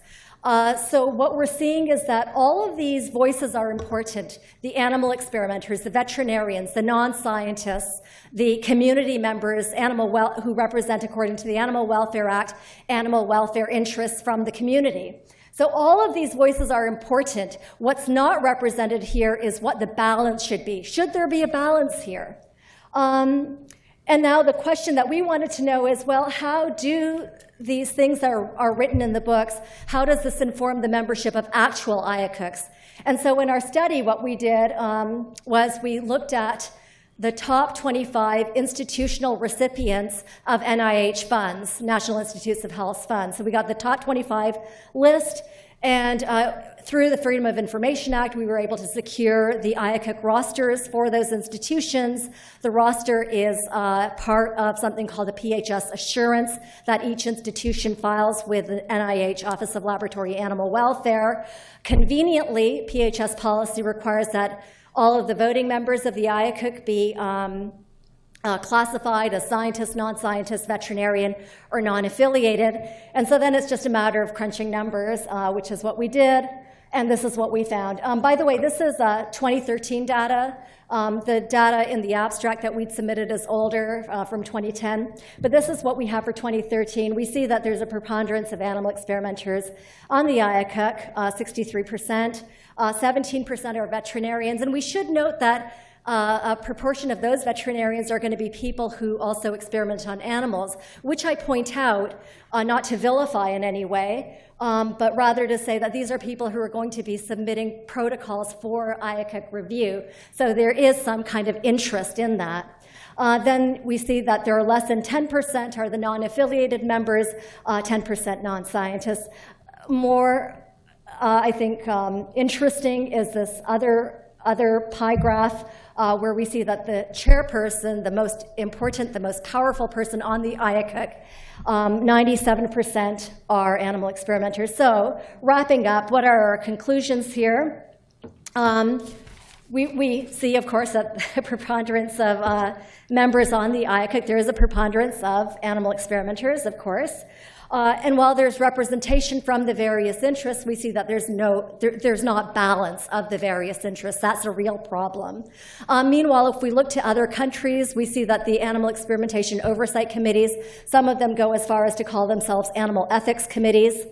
So what we're seeing is that all of these voices are important. The animal experimenters, the veterinarians, the non-scientists, the community members, who represent, according to the Animal Welfare Act, animal welfare interests from the community. So all of these voices are important. What's not represented here is what the balance should be. Should there be a balance here? And now the question that we wanted to know is, well, how do these things that are written in the books, how does this inform the membership of actual IACUCs? And so in our study, what we did was we looked at the top 25 institutional recipients of NIH funds, National Institutes of Health funds. So we got the top 25 list, and through the Freedom of Information Act, we were able to secure the IACUC rosters for those institutions. The roster is part of something called the PHS assurance that each institution files with the NIH Office of Laboratory Animal Welfare. Conveniently, PHS policy requires that all of the voting members of the IACUC be classified as scientist, non-scientist, veterinarian, or non-affiliated. And so then it's just a matter of crunching numbers, which is what we did, and this is what we found. By the way, this is 2013 data. The data in the abstract that we'd submitted is older, from 2010. But this is what we have for 2013. We see that there's a preponderance of animal experimenters on the IACUC, 63%. 17% are veterinarians. And we should note that a proportion of those veterinarians are going to be people who also experiment on animals, which I point out, not to vilify in any way, but rather to say that these are people who are going to be submitting protocols for IACUC review. So there is some kind of interest in that. Then we see that there are less than 10% are the non-affiliated members, 10% non-scientists. More, I think, interesting is this other pie graph, where we see that the chairperson, the most important, the most powerful person on the IACUC, 97% are animal experimenters. So wrapping up, what are our conclusions here? We see, of course, that the preponderance of members on the IACUC, there is a preponderance of animal experimenters, of course. And while there's representation from the various interests, we see that there's not balance of the various interests. That's a real problem. Meanwhile, if we look to other countries, we see that the animal experimentation oversight committees, some of them go as far as to call themselves animal ethics committees.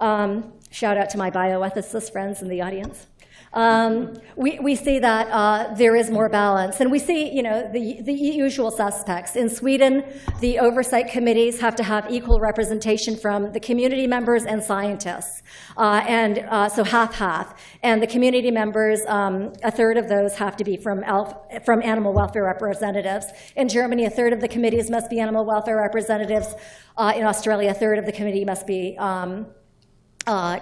Shout out to my bioethicist friends in the audience. we see that there is more balance. And we see, the usual suspects. In Sweden, the oversight committees have to have equal representation from the community members and scientists. So half-half. And the community members, a third of those have to be from animal welfare representatives. In Germany, a third of the committees must be animal welfare representatives. In Australia, a third of the committee must be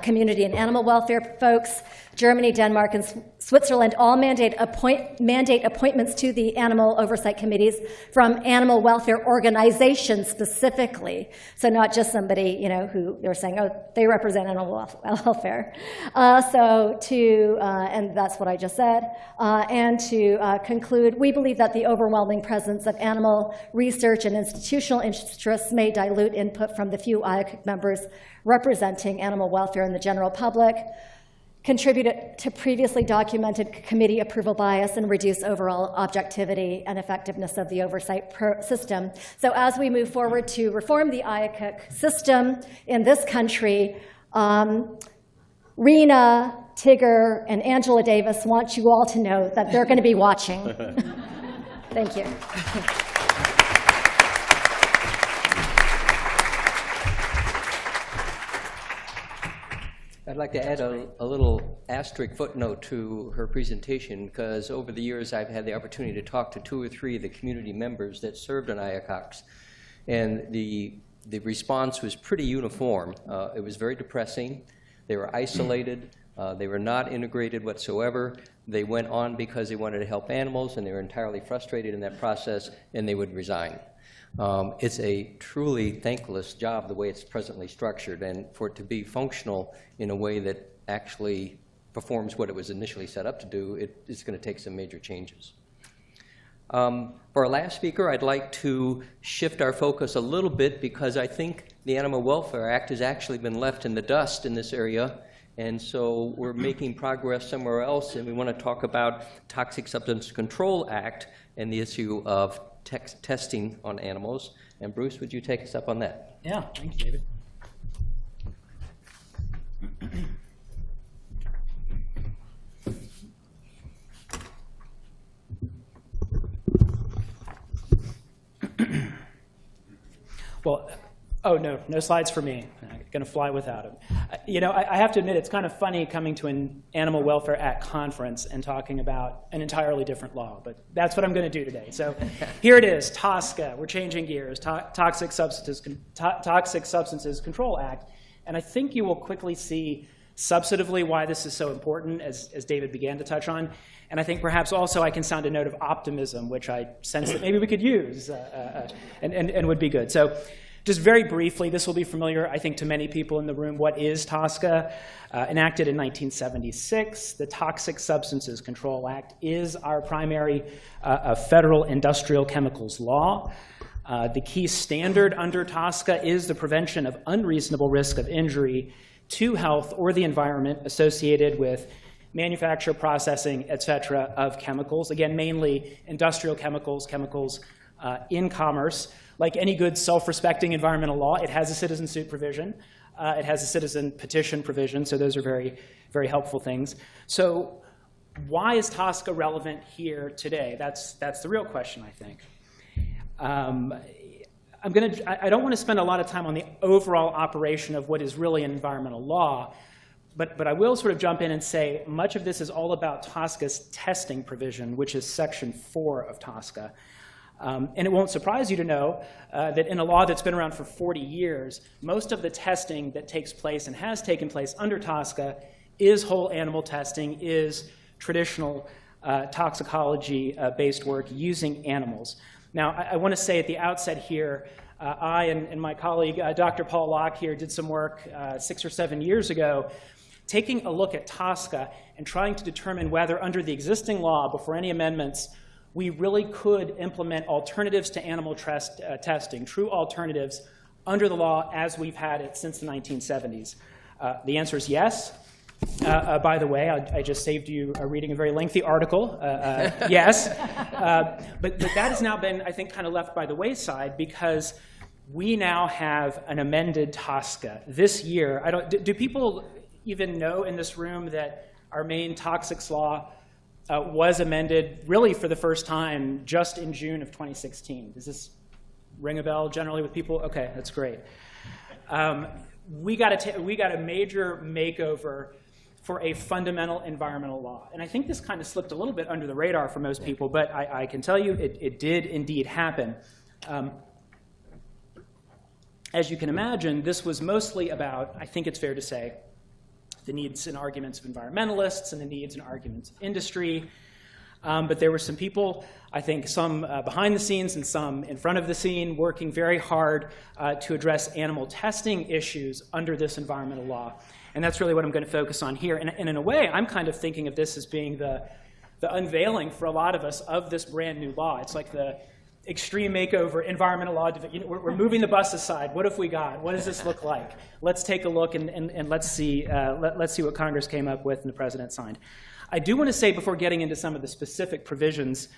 community and animal welfare folks. Germany, Denmark, and Switzerland all mandate appointments to the animal oversight committees from animal welfare organizations specifically. So not just somebody, who they're saying, oh, they represent animal welfare. And that's what I just said. And to conclude, we believe that the overwhelming presence of animal research and institutional interests may dilute input from the few IACUC members representing animal welfare in the general public, contribute to previously documented committee approval bias, and reduce overall objectivity and effectiveness of the oversight system. So as we move forward to reform the IACUC system in this country, Rena, Tigger, and Angela Davis want you all to know that they're going to be watching. Thank you. I'd like to add a little asterisk footnote to her presentation, because over the years I've had the opportunity to talk to 2 or 3 of the community members that served on IACUCs, and the response was pretty uniform. It was very depressing. They were isolated. They were not integrated whatsoever. They went on because they wanted to help animals, and they were entirely frustrated in that process, and they would resign. It's a truly thankless job the way it's presently structured, and for it to be functional in a way that actually performs what it was initially set up to do, it's going to take some major changes. For our last speaker, I'd like to shift our focus a little bit, because I think the Animal Welfare Act has actually been left in the dust in this area, and so we're making progress somewhere else, and we want to talk about Toxic Substance Control Act and the issue of testing on animals. And Bruce, would you take us up on that? Yeah, thank you, David. Well, oh, no slides for me. I'm going to fly without them. I have to admit, it's kind of funny coming to an Animal Welfare Act conference and talking about an entirely different law, but that's what I'm going to do today. So here it is, TSCA. We're changing gears, Toxic Substances Control Act. And I think you will quickly see substantively why this is so important, as David began to touch on. And I think perhaps also I can sound a note of optimism, which I sense that maybe we could use and would be good. So just very briefly, this will be familiar, I think, to many people in the room. What is TSCA? Enacted in 1976, the Toxic Substances Control Act is our primary federal industrial chemicals law. The key standard under TSCA is the prevention of unreasonable risk of injury to health or the environment associated with manufacture, processing, et cetera, of chemicals. Again, mainly industrial chemicals, in commerce. Like any good self-respecting environmental law, it has a citizen suit provision. It has a citizen petition provision, so those are very, very helpful things. So why is TSCA relevant here today? That's the real question, I think. I don't want to spend a lot of time on the overall operation of what is really an environmental law, but I will sort of jump in and say much of this is all about TSCA's testing provision, which is Section 4 of TSCA. And it won't surprise you to know that in a law that's been around for 40 years, most of the testing that takes place and has taken place under TSCA is whole animal testing, is traditional toxicology-based work using animals. Now, I want to say at the outset here, I and my colleague, Dr. Paul Locke here, did some work 6 or 7 years ago, taking a look at TSCA and trying to determine whether under the existing law, before any amendments, we really could implement alternatives to animal testing, true alternatives, under the law as we've had it since the 1970s. The answer is yes. By the way, I just saved you reading a very lengthy article. Yes. But that has now been, I think, kind of left by the wayside because we now have an amended TSCA this year. Do people even know in this room that our main toxics law, was amended really for the first time just in June of 2016. Does this ring a bell generally with people? Okay, that's great. We got a major makeover for a fundamental environmental law. And I think this kind of slipped a little bit under the radar for most people, but I can tell you it did indeed happen. As you can imagine, this was mostly about, I think it's fair to say, the needs and arguments of environmentalists and the needs and arguments of industry. But there were some people, I think some behind the scenes and some in front of the scene, working very hard to address animal testing issues under this environmental law. And that's really what I'm going to focus on here. And in a way, I'm kind of thinking of this as being the unveiling for a lot of us of this brand new law. It's like the extreme makeover, environmental law. We're moving the bus aside. What have we got? What does this look like? Let's take a look and let's see what Congress came up with and the president signed. I do want to say, before getting into some of the specific provisions,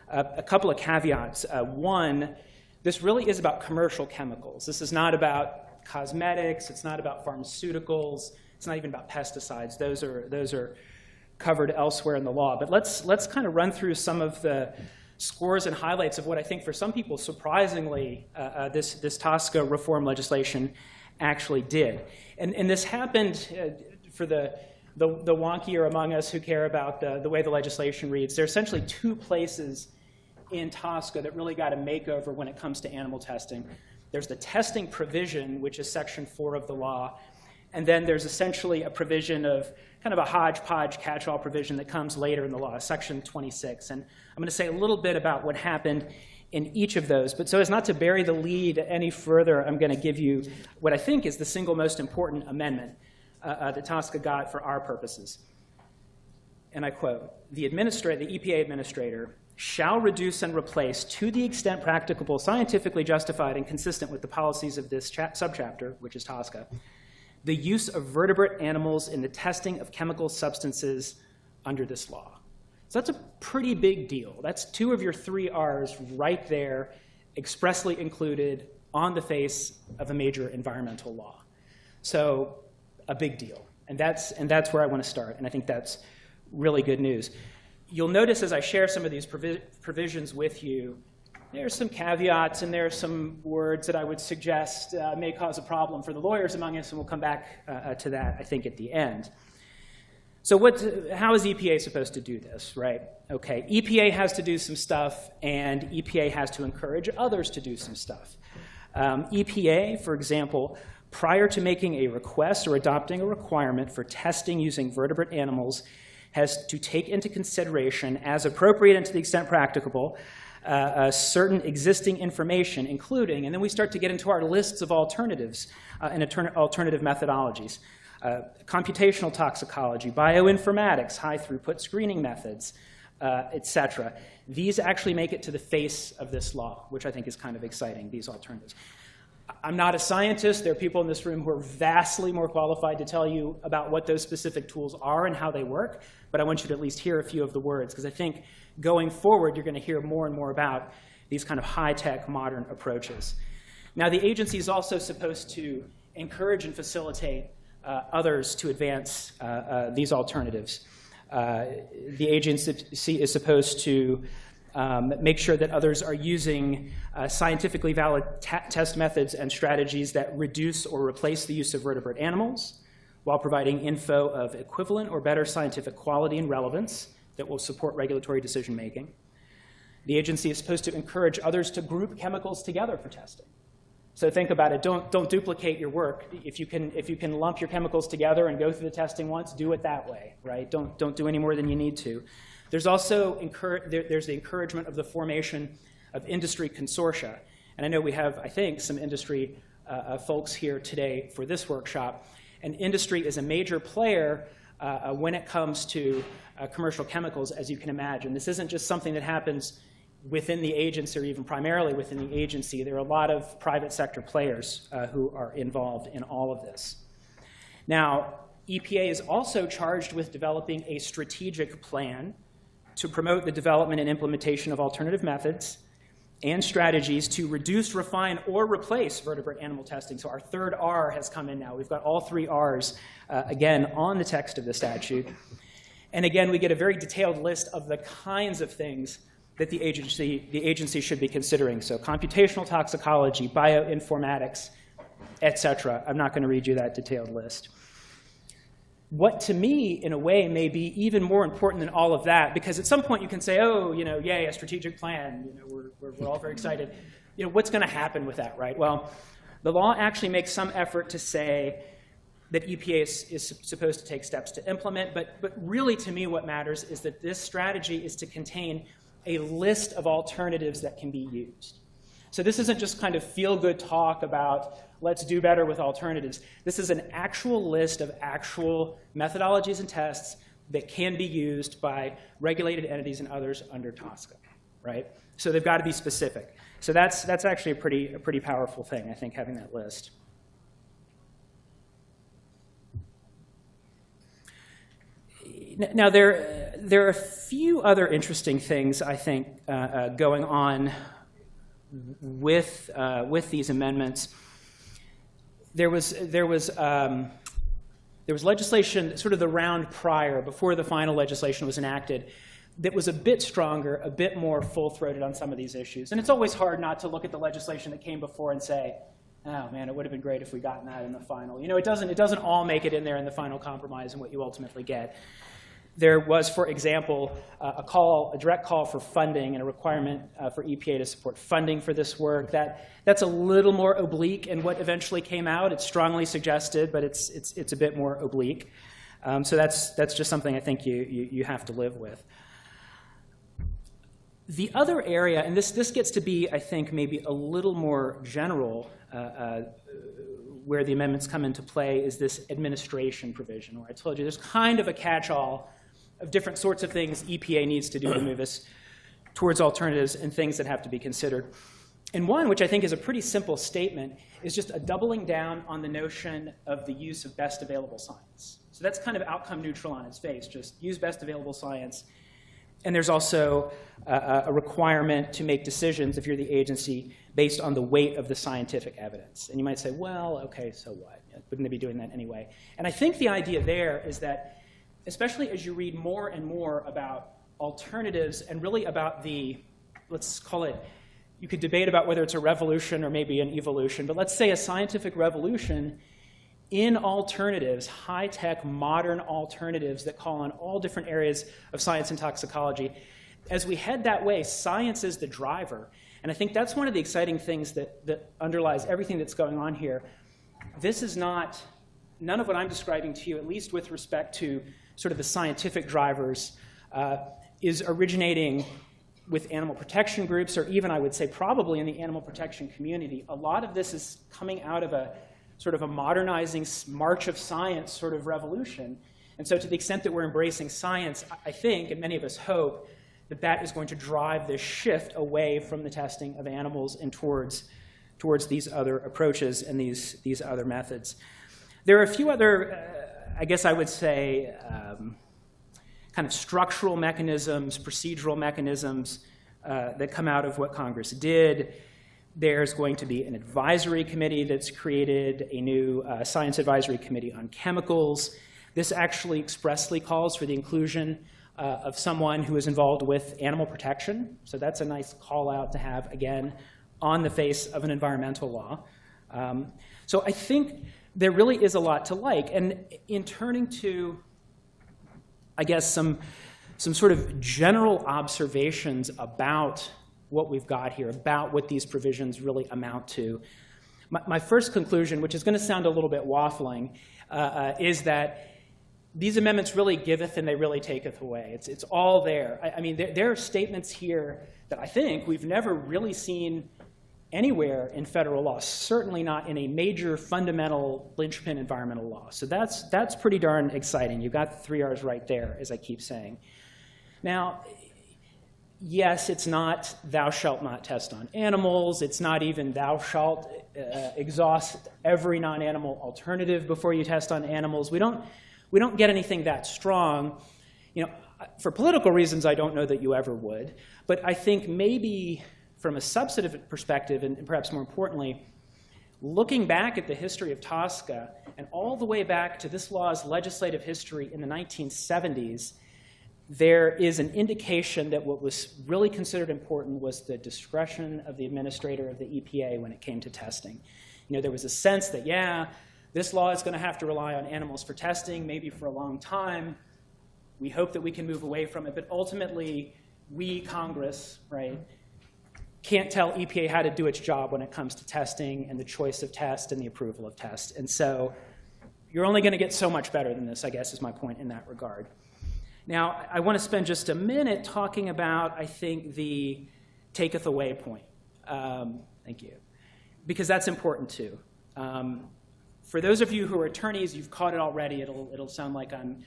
a couple of caveats. One, this really is about commercial chemicals. This is not about cosmetics. It's not about pharmaceuticals. It's not even about pesticides. Those are covered elsewhere in the law. But let's kind of run through some of the scores and highlights of what I think for some people, surprisingly, this TSCA reform legislation actually did. And this happened for the wonkier among us who care about the way the legislation reads. There are essentially two places in TSCA that really got a makeover when it comes to animal testing. There's the testing provision, which is Section 4 of the law, and then there's essentially a provision of kind of a hodgepodge catch-all provision that comes later in the law, Section 26. And I'm going to say a little bit about what happened in each of those. But so as not to bury the lead any further, I'm going to give you what I think is the single most important amendment that TSCA got for our purposes. And I quote, the EPA administrator shall reduce and replace, to the extent practicable, scientifically justified, and consistent with the policies of this subchapter, which is TSCA, the use of vertebrate animals in the testing of chemical substances under this law. So that's a pretty big deal. That's two of your three R's right there, expressly included on the face of a major environmental law. So a big deal. And that's where I want to start, and I think that's really good news. You'll notice as I share some of these provisions with you, there's some caveats and there's some words that I would suggest may cause a problem for the lawyers among us, and we'll come back to that, I think, at the end. So how is EPA supposed to do this, right? Okay, EPA has to do some stuff, and EPA has to encourage others to do some stuff. EPA, for example, prior to making a request or adopting a requirement for testing using vertebrate animals, has to take into consideration, as appropriate and to the extent practicable, certain existing information, including, and then we start to get into our lists of alternatives and alternative methodologies. Computational toxicology, bioinformatics, high-throughput screening methods, et cetera. These actually make it to the face of this law, which I think is kind of exciting, these alternatives. I'm not a scientist. There are people in this room who are vastly more qualified to tell you about what those specific tools are and how they work, but I want you to at least hear a few of the words, because I think going forward, you're going to hear more and more about these kind of high-tech, modern approaches. Now, the agency is also supposed to encourage and facilitate others to advance these alternatives. The agency is supposed to make sure that others are using scientifically valid test methods and strategies that reduce or replace the use of vertebrate animals, while providing info of equivalent or better scientific quality and relevance that will support regulatory decision-making. The agency is supposed to encourage others to group chemicals together for testing. So think about it. Don't duplicate your work. If you can lump your chemicals together and go through the testing once, do it that way, right? Don't do any more than you need to. There's also there's the encouragement of the formation of industry consortia. And I know we have, I think, some industry folks here today for this workshop. And industry is a major player when it comes to commercial chemicals, as you can imagine. This isn't just something that happens within the agency or even primarily within the agency. There are a lot of private sector players who are involved in all of this. Now, EPA is also charged with developing a strategic plan to promote the development and implementation of alternative methods and strategies to reduce, refine, or replace vertebrate animal testing. So our third R has come in now. We've got all three Rs, again, on the text of the statute. And again, we get a very detailed list of the kinds of things that the agency should be considering. So computational toxicology, bioinformatics, et cetera. I'm not going to read you that detailed list. What to me, in a way, may be even more important than all of that, because at some point you can say, oh, yay, a strategic plan. We're all very excited. What's going to happen with that, right? Well, the law actually makes some effort to say that EPA is supposed to take steps to implement, but really to me what matters is that this strategy is to contain a list of alternatives that can be used. So this isn't just kind of feel-good talk about let's do better with alternatives. This is an actual list of actual methodologies and tests that can be used by regulated entities and others under TSCA, right? So they've got to be specific. So that's actually a pretty powerful thing, I think, having that list. Now, there are a few other interesting things, I think, going on with these amendments. There was legislation, sort of the round prior, before the final legislation was enacted, that was a bit stronger, a bit more full-throated on some of these issues. And it's always hard not to look at the legislation that came before and say, oh man, it would have been great if we'd gotten that in the final. It doesn't all make it in there in the final compromise and what you ultimately get. There was, for example, a direct call for funding and a requirement for EPA to support funding for this work. That's a little more oblique in what eventually came out. It's strongly suggested, but it's a bit more oblique. So that's just something I think you have to live with. The other area, and this gets to be, I think, maybe a little more general, where the amendments come into play, is this administration provision, where I told you there's kind of a catch-all of different sorts of things EPA needs to do to move us towards alternatives and things that have to be considered. And one, which I think is a pretty simple statement, is just a doubling down on the notion of the use of best available science. So that's kind of outcome neutral on its face, just use best available science. And there's also a requirement to make decisions, if you're the agency, based on the weight of the scientific evidence. And you might say, well, okay, so what? Wouldn't they be doing that anyway? And I think the idea there is that, especially as you read more and more about alternatives and really about let's call it, you could debate about whether it's a revolution or maybe an evolution, but let's say a scientific revolution in alternatives, high-tech, modern alternatives that call on all different areas of science and toxicology. As we head that way, science is the driver. And I think that's one of the exciting things that underlies everything that's going on here. This is none of what I'm describing to you, at least with respect to sort of the scientific drivers, is originating with animal protection groups, or even, I would say, probably in the animal protection community. A lot of this is coming out of a sort of a modernizing march of science sort of revolution. And so to the extent that we're embracing science, I think, and many of us hope, that is going to drive this shift away from the testing of animals and towards these other approaches and these other methods. There are a few other, I guess I would say, kind of structural mechanisms, procedural mechanisms that come out of what Congress did. There's going to be an advisory committee that's created, a new science advisory committee on chemicals. This actually expressly calls for the inclusion of someone who is involved with animal protection. So that's a nice call out to have, again, on the face of an environmental law. So I think there really is a lot to like. And in turning to, I guess, some sort of general observations about what we've got here, about what these provisions really amount to. My first conclusion, which is going to sound a little bit waffling, is that these amendments really giveth and they really taketh away. It's all there. I mean, there are statements here that I think we've never really seen anywhere in federal law, certainly not in a major fundamental linchpin environmental law. So that's pretty darn exciting. You've got the 3 R's right there, as I keep saying. Now, yes, it's not thou shalt not test on animals. It's not even thou shalt exhaust every non-animal alternative before you test on animals. We don't get anything that strong. For political reasons, I don't know that you ever would. But I think maybe from a substantive perspective, and perhaps more importantly, looking back at the history of TSCA and all the way back to this law's legislative history in the 1970s, there is an indication that what was really considered important was the discretion of the administrator of the EPA when it came to testing. You know, there was a sense that, yeah, this law is going to have to rely on animals for testing, maybe for a long time. We hope that we can move away from it, but ultimately, we, Congress, right, can't tell EPA how to do its job when it comes to testing and the choice of test and the approval of test. And so you're only going to get so much better than this, I guess, is my point in that regard. Now, I want to spend just a minute talking about, I think, the taketh away point. Thank you. Because that's important, too. For those of you who are attorneys, you've caught it already. It'll sound like I'm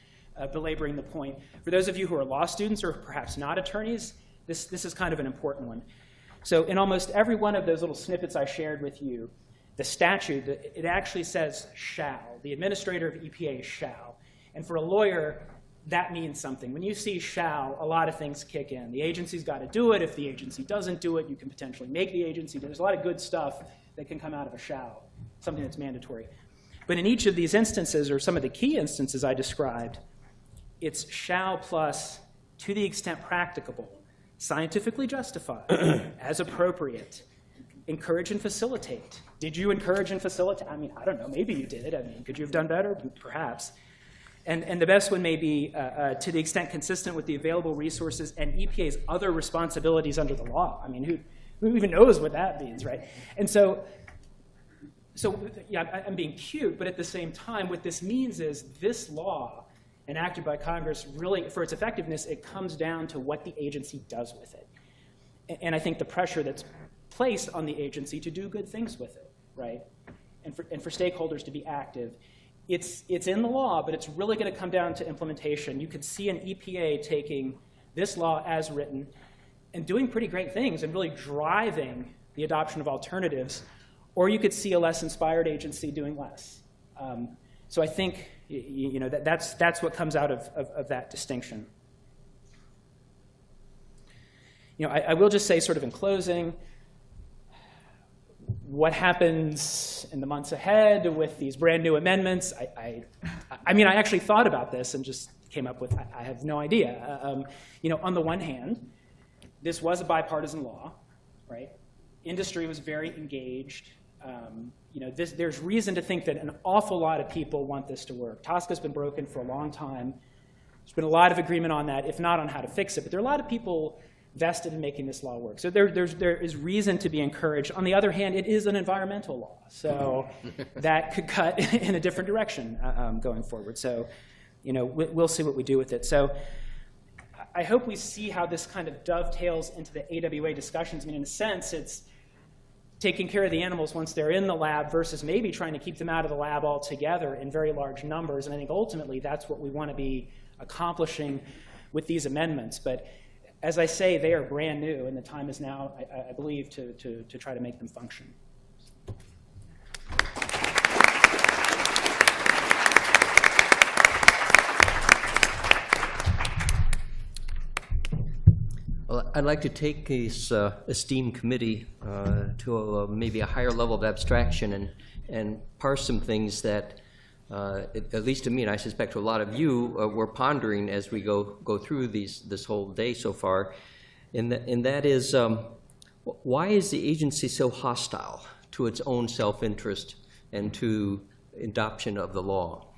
belaboring the point. For those of you who are law students or perhaps not attorneys, this is kind of an important one. So in almost every one of those little snippets I shared with you, the statute, it actually says shall. The administrator of EPA shall. And for a lawyer, that means something. When you see shall, a lot of things kick in. The agency's got to do it. If the agency doesn't do it, you can potentially make the agency do it. There's a lot of good stuff that can come out of a shall, something that's mandatory. But in each of these instances, or some of the key instances I described, it's shall plus, to the extent practicable, scientifically justified, as appropriate, encourage and facilitate. Did you encourage and facilitate? I mean, I don't know, maybe you did. I mean, could you have done better? Perhaps. And the best one may be to the extent consistent with the available resources and EPA's other responsibilities under the law. I mean, who even knows what that means, right? And so yeah, I'm being cute, but at the same time, what this means is this law enacted by Congress, really, for its effectiveness, it comes down to what the agency does with it. And I think the pressure that's placed on the agency to do good things with it, right? And for stakeholders to be active. It's in the law, but it's really going to come down to implementation. You could see an EPA taking this law as written and doing pretty great things and really driving the adoption of alternatives, or you could see a less inspired agency doing less. So I think that's what comes out of that distinction. I will just say, sort of in closing, what happens in the months ahead with these brand new amendments? I mean, I actually thought about this and just came up with, I have no idea. On the one hand, this was a bipartisan law, right? Industry was very engaged. There's reason to think that an awful lot of people want this to work. TSCA's been broken for a long time. There's been a lot of agreement on that, if not on how to fix it. But there are a lot of people vested in making this law work. So there is reason to be encouraged. On the other hand, it is an environmental law. So that could cut in a different direction going forward. So we'll see what we do with it. So I hope we see how this kind of dovetails into the AWA discussions. I mean, in a sense, it's taking care of the animals once they're in the lab versus maybe trying to keep them out of the lab altogether in very large numbers. And I think ultimately that's what we want to be accomplishing with these amendments. But as I say, they are brand new, and the time is now, I believe, to try to make them function. Well, I'd like to take this esteemed committee to maybe a higher level of abstraction and parse some things that, at least to me, and I suspect to a lot of you, we're pondering as we go through this whole day so far. And that is, why is the agency so hostile to its own self-interest and to adoption of the law?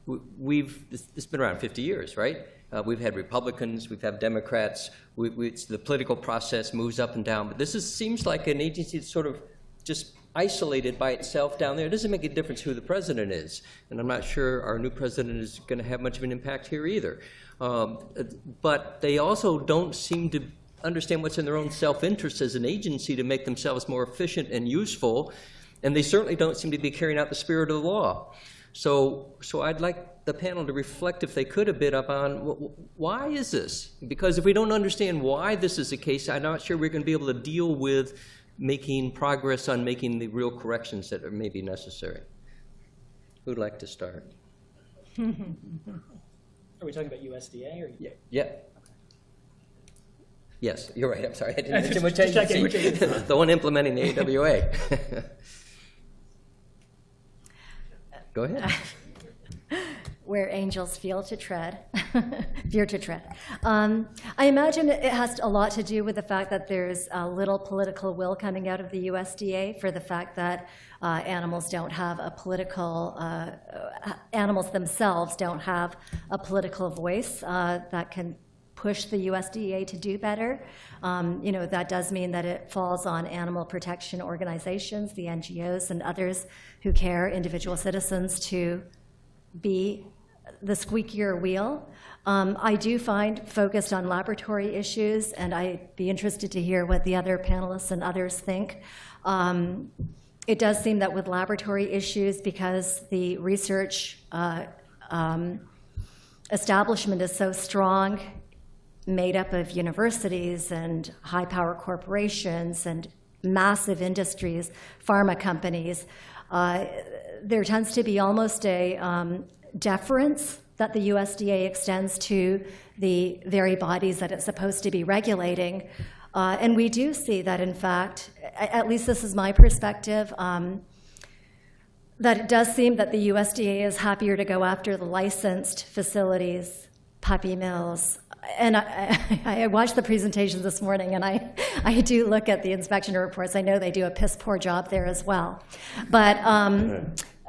It's been around 50 years, right? We've had Republicans, we've had Democrats, the political process moves up and down, but this seems like an agency that's sort of just isolated by itself down there. It doesn't make a difference who the president is, and I'm not sure our new president is going to have much of an impact here either. But they also don't seem to understand what's in their own self-interest as an agency to make themselves more efficient and useful, and they certainly don't seem to be carrying out the spirit of the law. So I'd like the panel to reflect, if they could, a bit upon why is this? Because if we don't understand why this is the case, I'm not sure we're going to be able to deal with making progress on making the real corrections that are maybe necessary. Who'd like to start? Are we talking about USDA? Or? Yeah. Okay. Yes, you're right. I'm sorry. I didn't mention which agency. The one implementing the AWA. Go ahead. where angels fear to tread. I imagine it has a lot to do with the fact that there's little political will coming out of the USDA for the fact that animals don't have a political, animals themselves don't have a political voice that can push the USDA to do better. That does mean that it falls on animal protection organizations, the NGOs and others who care, individual citizens, to be the squeakier wheel. I do find focused on laboratory issues, and I'd be interested to hear what the other panelists and others think. It does seem that with laboratory issues, because the research establishment is so strong, made up of universities and high-power corporations and massive industries, pharma companies, there tends to be almost a deference that the USDA extends to the very bodies that it's supposed to be regulating. And we do see that, in fact, at least this is my perspective, that it does seem that the USDA is happier to go after the licensed facilities, puppy mills. And I watched the presentations this morning, and I do look at the inspection reports. I know they do a piss-poor job there as well.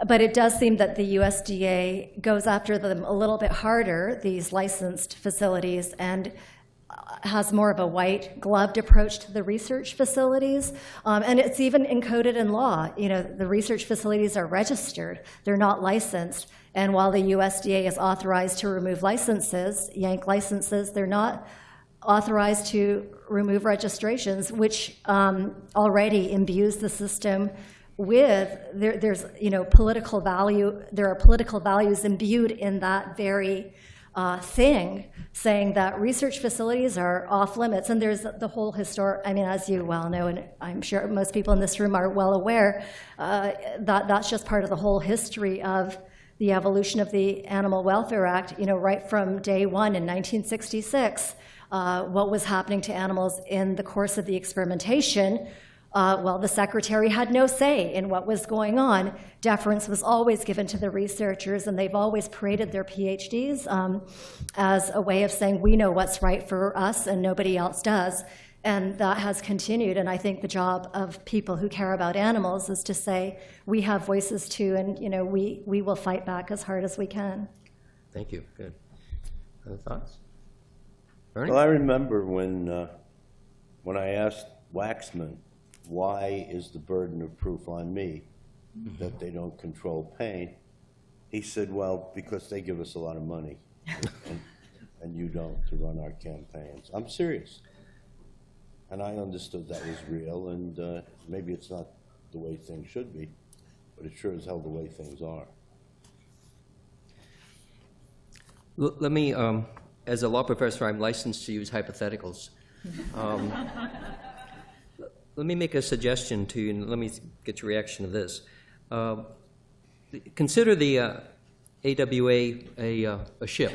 But it does seem that the USDA goes after them a little bit harder, these licensed facilities, and has more of a white-gloved approach to the research facilities. And it's even encoded in law. The research facilities are registered. They're not licensed. And while the USDA is authorized to remove licenses, yank licenses, they're not authorized to remove registrations, which already imbues the system with, there's political value, there are political values imbued in that very thing, saying that research facilities are off limits. And there's the whole as you well know, and I'm sure most people in this room are well aware, that's just part of the whole history of the evolution of the Animal Welfare Act, right from day one in 1966, what was happening to animals in the course of the experimentation. The secretary had no say in what was going on. Deference was always given to the researchers, and they've always paraded their PhDs as a way of saying, we know what's right for us and nobody else does. And that has continued, and I think the job of people who care about animals is to say, we have voices too, and we will fight back as hard as we can. Thank you. Good. Other thoughts? Bernie? Well, I remember when I asked Waxman, why is the burden of proof on me that they don't control pain? He said, well, because they give us a lot of money, and you don't, to run our campaigns. I'm serious. And I understood that was real, and maybe it's not the way things should be, but it sure is hell the way things are. Let me, as a law professor, I'm licensed to use hypotheticals. Let me make a suggestion to you, and let me get your reaction to this. Consider the AWA a ship,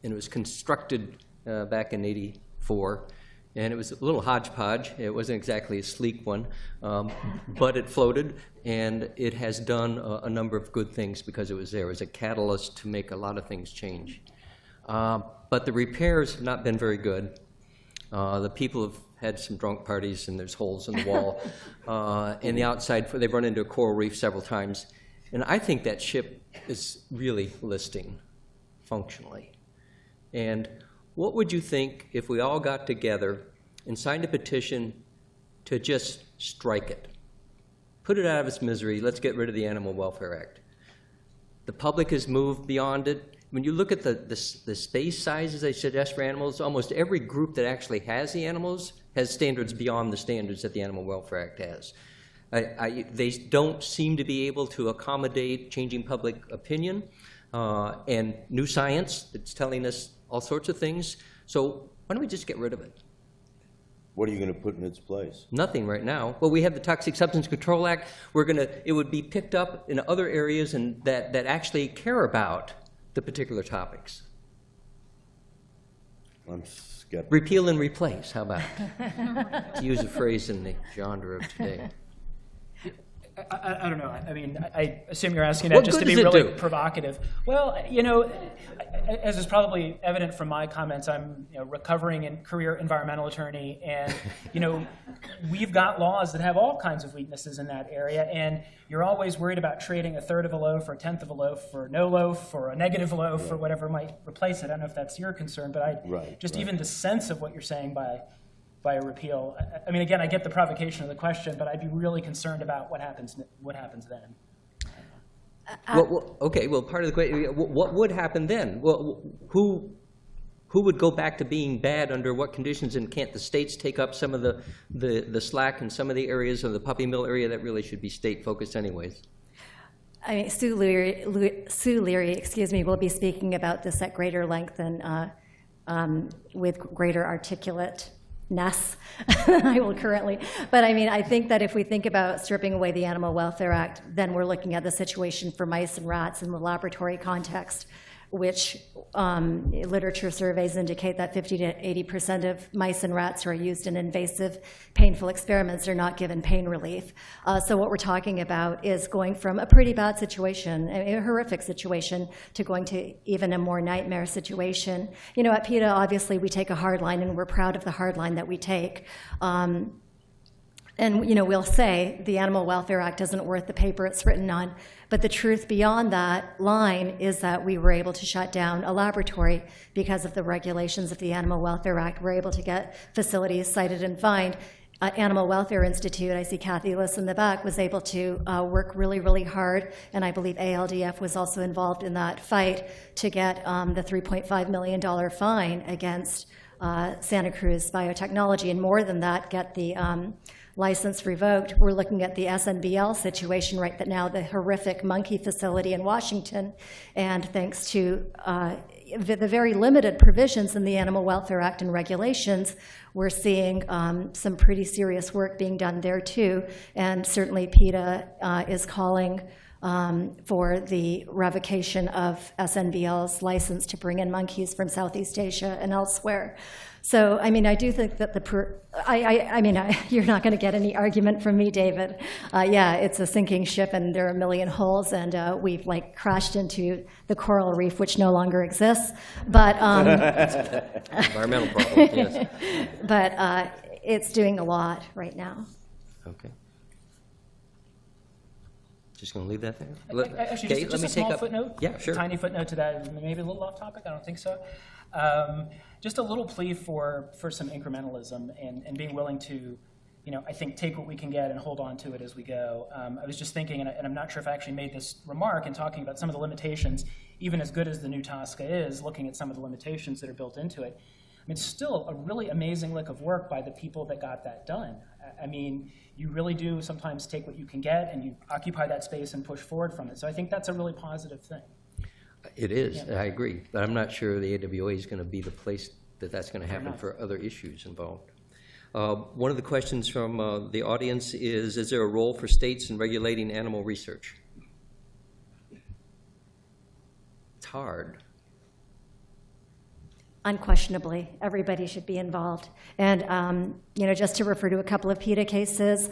and it was constructed back in '84. And it was a little hodgepodge. It wasn't exactly a sleek one, but it floated, and it has done a number of good things because it was there. It was a catalyst to make a lot of things change. But the repairs have not been very good. The people have had some drunk parties, and there's holes in the wall. And the outside, they've run into a coral reef several times. And I think that ship is really listing functionally. And what would you think if we all got together and signed a petition to just strike it? Put it out of its misery. Let's get rid of the Animal Welfare Act. The public has moved beyond it. When you look at the space sizes they suggest for animals, almost every group that actually has the animals has standards beyond the standards that the Animal Welfare Act has. They don't seem to be able to accommodate changing public opinion and new science that's telling us all sorts of things. So why don't we just get rid of it? What are you going to put in its place? Nothing right now. Well, we have the Toxic Substance Control Act. It would be picked up in other areas and that actually care about the particular topics. I'm skeptical. Repeal and replace, how about it? To use a phrase in the genre of today. I don't know. I mean, I assume you're asking What that just to good be does it really do? provocative. Well, as is probably evident from my comments, I'm recovering and career environmental attorney, and we've got laws that have all kinds of weaknesses in that area, and you're always worried about trading a third of a loaf or a tenth of a loaf for no loaf or a negative loaf or whatever might replace it. I don't know if that's your concern, but even the sense of what you're saying by a repeal. I mean, again, I get the provocation of the question, but I'd be really concerned about what happens then. Okay, well, part of the question, what would happen then? Well, who would go back to being bad under what conditions, and can't the states take up some of the slack in some of the areas of the puppy mill area that really should be state-focused anyways? I mean, Sue Leary, will be speaking about this at greater length and with greater articulateness than I will currently. But I mean, I think that if we think about stripping away the Animal Welfare Act, then we're looking at the situation for mice and rats in the laboratory context, which literature surveys indicate that 50 to 80% of mice and rats who are used in invasive, painful experiments are not given pain relief. So what we're talking about is going from a pretty bad situation, a horrific situation, to going to even a more nightmare situation. At PETA, obviously, we take a hard line, and we're proud of the hard line that we take. And we'll say the Animal Welfare Act isn't worth the paper it's written on, but the truth beyond that line is that we were able to shut down a laboratory because of the regulations of the Animal Welfare Act. We're able to get facilities cited and fined. Animal Welfare Institute, I see Kathy Liss in the back, was able to work really, really hard, and I believe ALDF was also involved in that fight to get the $3.5 million fine against Santa Cruz Biotechnology, and more than that, get the license revoked. We're looking at the SNBL situation right now, the horrific monkey facility in Washington, and thanks to the very limited provisions in the Animal Welfare Act and regulations, we're seeing some pretty serious work being done there too, and certainly PETA is calling for the revocation of SNBL's license to bring in monkeys from Southeast Asia and elsewhere. So, I mean, I do think that you're not going to get any argument from me, David. Yeah, it's a sinking ship, and there are a million holes, and we've crashed into the coral reef, which no longer exists. But Environmental problems, yes. But it's doing a lot right now. Okay. Just going to leave that there? Actually, just a small footnote. Yeah, sure. A tiny footnote to that, maybe a little off topic. I don't think so. Just a little plea for some incrementalism and being willing to, I think, take what we can get and hold on to it as we go. I was just thinking, and I'm not sure if I actually made this remark in talking about some of the limitations, even as good as the new TSCA is, looking at some of the limitations that are built into it. I mean, it's still a really amazing lick of work by the people that got that done. I mean, you really do sometimes take what you can get and you occupy that space and push forward from it. So I think that's a really positive thing. It is, yeah. I agree. But I'm not sure the AWA is going to be the place that's going to happen for other issues involved. One of the questions from the audience is there a role for states in regulating animal research? It's hard. Unquestionably, everybody should be involved. And, just to refer to a couple of PETA cases,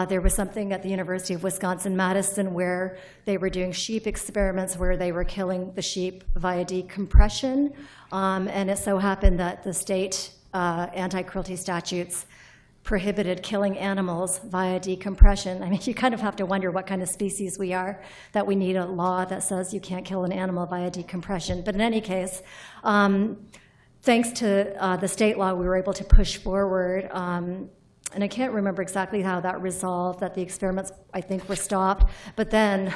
there was something at the University of Wisconsin-Madison where they were doing sheep experiments where they were killing the sheep via decompression. And it so happened that the state anti-cruelty statutes prohibited killing animals via decompression. I mean, you kind of have to wonder what kind of species we are, that we need a law that says you can't kill an animal via decompression. But in any case, thanks to the state law, we were able to push forward, and I can't remember exactly how that resolved, that the experiments, I think, were stopped, but then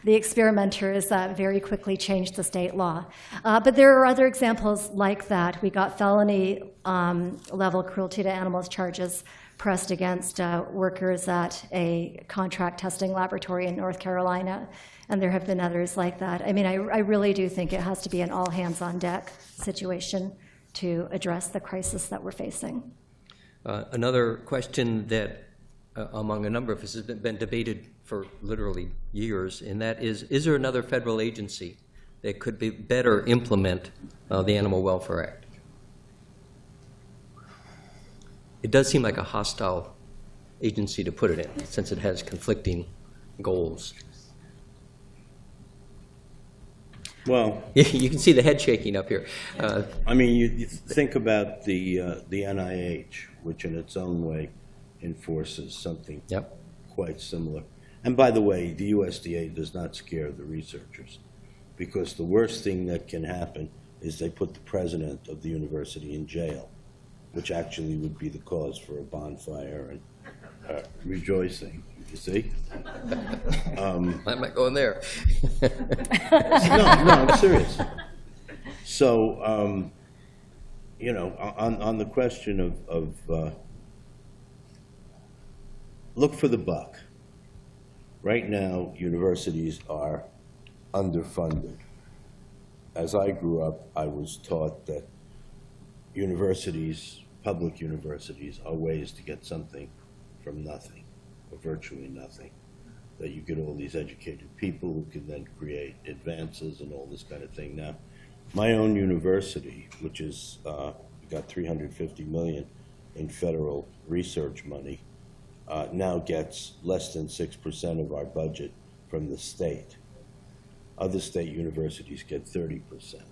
the experimenters very quickly changed the state law. But there are other examples like that. We got felony level cruelty to animals charges pressed against workers at a contract testing laboratory in North Carolina, and there have been others like that. I mean, I really do think it has to be an all-hands-on-deck situation to address the crisis that we're facing. Another question that among a number of us has been debated for literally years, and that is there another federal agency that could better implement the Animal Welfare Act? It does seem like a hostile agency to put it in, since it has conflicting goals? Well, You can see the head shaking up here. I mean, you think about the NIH, which in its own way enforces something Yep. quite similar. And by the way, the USDA does not scare the researchers, because the worst thing that can happen is they put the president of the university in jail, which actually would be the cause for a bonfire and rejoicing, you see? I'm not going there. No, I'm serious. So, you know, on the question of look for the buck. Right now, universities are underfunded. As I grew up, I was taught that universities, public universities, are ways to get something from nothing, or virtually nothing. That you get all these educated people who can then create advances and all this kind of thing. Now, my own university, which is got $350 million in federal research money, now gets less than 6% of our budget from the state. Other state universities get 30%.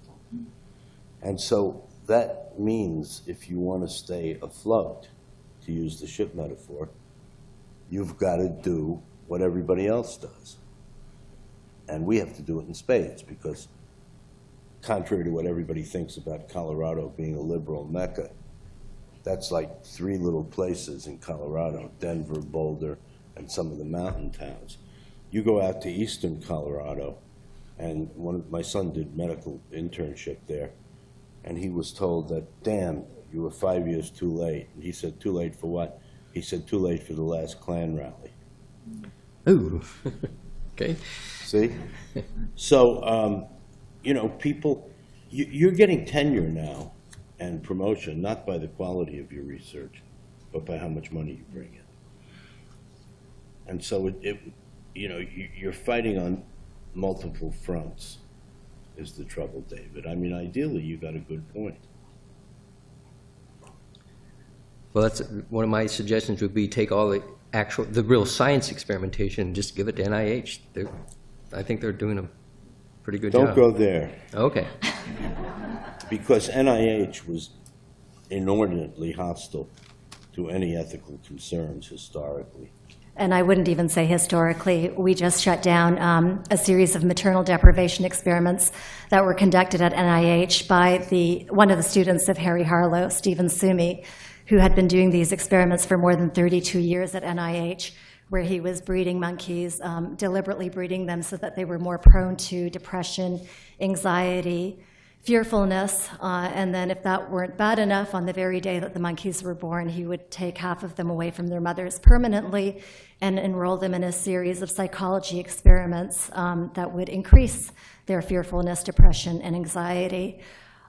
And so that means if you want to stay afloat, to use the ship metaphor, you've got to do what everybody else does. And we have to do it in spades, because contrary to what everybody thinks about Colorado being a liberal mecca, that's like 3 little places in Colorado, Denver, Boulder, and some of the mountain towns. You go out to eastern Colorado, and my son did medical internship there, and he was told that, damn, you were 5 years too late. And he said, too late for what? He said, too late for the last Klan rally. Ooh. Okay. See? So, you know, people, you're getting tenure now and promotion, not by the quality of your research, but by how much money you bring in. And so, you know, you're fighting on multiple fronts is the trouble, David. I mean, ideally, you got a good point. Well, that's one of my suggestions would be take all the real science experimentation and just give it to NIH. I think they're doing a pretty good job. Don't go there, Okay. because NIH was inordinately hostile to any ethical concerns historically. And I wouldn't even say historically. We just shut down a series of maternal deprivation experiments that were conducted at NIH by one of the students of Harry Harlow, Stephen Sumi, who had been doing these experiments for more than 32 years at NIH, where he was breeding monkeys, deliberately breeding them so that they were more prone to depression, anxiety, fearfulness, and then if that weren't bad enough, on the very day that the monkeys were born, he would take half of them away from their mothers permanently and enroll them in a series of psychology experiments that would increase their fearfulness, depression, and anxiety.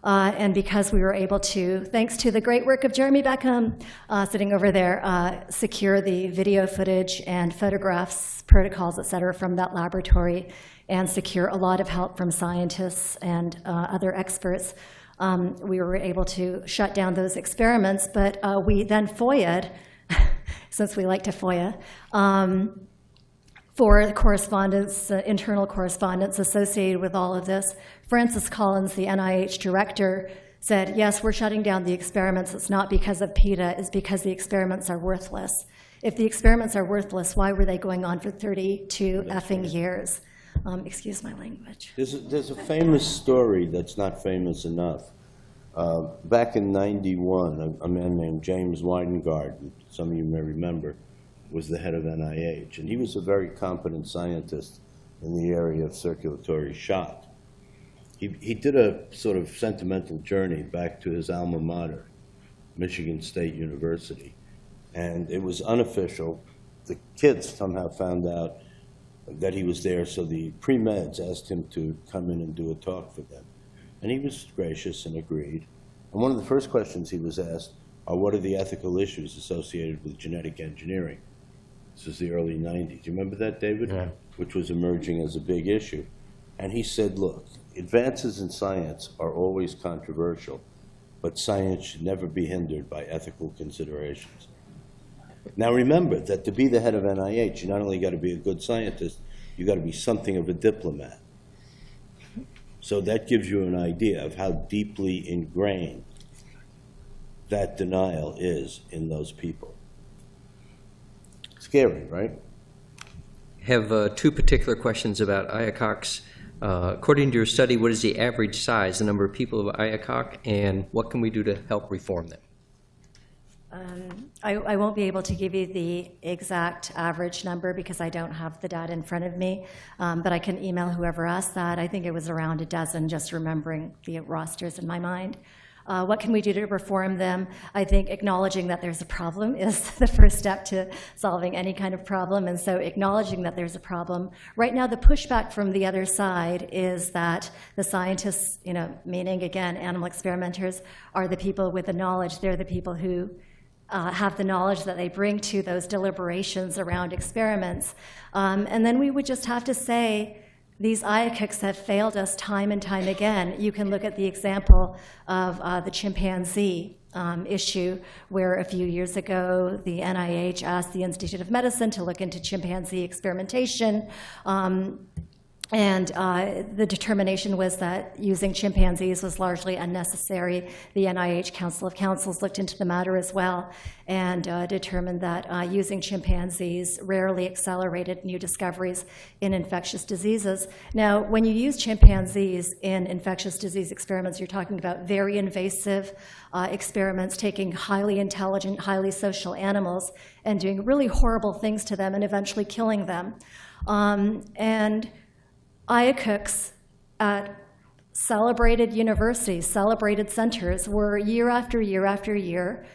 And because we were able to, thanks to the great work of Jeremy Beckham, sitting over there, secure the video footage and photographs, protocols, et cetera, from that laboratory, and secure a lot of help from scientists and other experts, we were able to shut down those experiments. But we then FOIA'd, since we like to FOIA, for correspondence, internal correspondence associated with all of this. Francis Collins, the NIH director, said, yes, we're shutting down the experiments. It's not because of PETA, it's because the experiments are worthless. If the experiments are worthless, why were they going on for 32 effing years? Excuse my language. There's a famous story that's not famous enough. Back in '91, a man named James Lionguard, some of you may remember, was the head of NIH, and he was a very competent scientist in the area of circulatory shock. He did a sort of sentimental journey back to his alma mater, Michigan State University, and it was unofficial. The kids somehow found out that he was there, so the pre-meds asked him to come in and do a talk for them. And he was gracious and agreed. And one of the first questions he was asked are, what are the ethical issues associated with genetic engineering? This was the early 90s. You remember that, David? Yeah. Which was emerging as a big issue. And he said, look, advances in science are always controversial, but science should never be hindered by ethical considerations. Now remember that to be the head of NIH, you not only got to be a good scientist, you got to be something of a diplomat. So that gives you an idea of how deeply ingrained that denial is in those people. Scary, right? Have two particular questions about IACOCs. According to your study, what is the average size, the number of people of IACOC, and what can we do to help reform them? I won't be able to give you the exact average number because I don't have the data in front of me, but I can email whoever asked that. I think it was around a dozen, just remembering the rosters in my mind. What can we do to reform them? I think acknowledging that there's a problem is the first step to solving any kind of problem, and so acknowledging that there's a problem. Right now, the pushback from the other side is that the scientists, meaning, again, animal experimenters, are the people with the knowledge. They're the people who have the knowledge that they bring to those deliberations around experiments. And then we would just have to say, these IACUCs have failed us time and time again. You can look at the example of the chimpanzee issue, where a few years ago, the NIH asked the Institute of Medicine to look into chimpanzee experimentation. And the determination was that using chimpanzees was largely unnecessary. The NIH Council of Councils looked into the matter as well and determined that using chimpanzees rarely accelerated new discoveries in infectious diseases. Now, when you use chimpanzees in infectious disease experiments, you're talking about very invasive experiments, taking highly intelligent, highly social animals and doing really horrible things to them and eventually killing them. And IACUCs at celebrated universities, celebrated centers, were year after year after year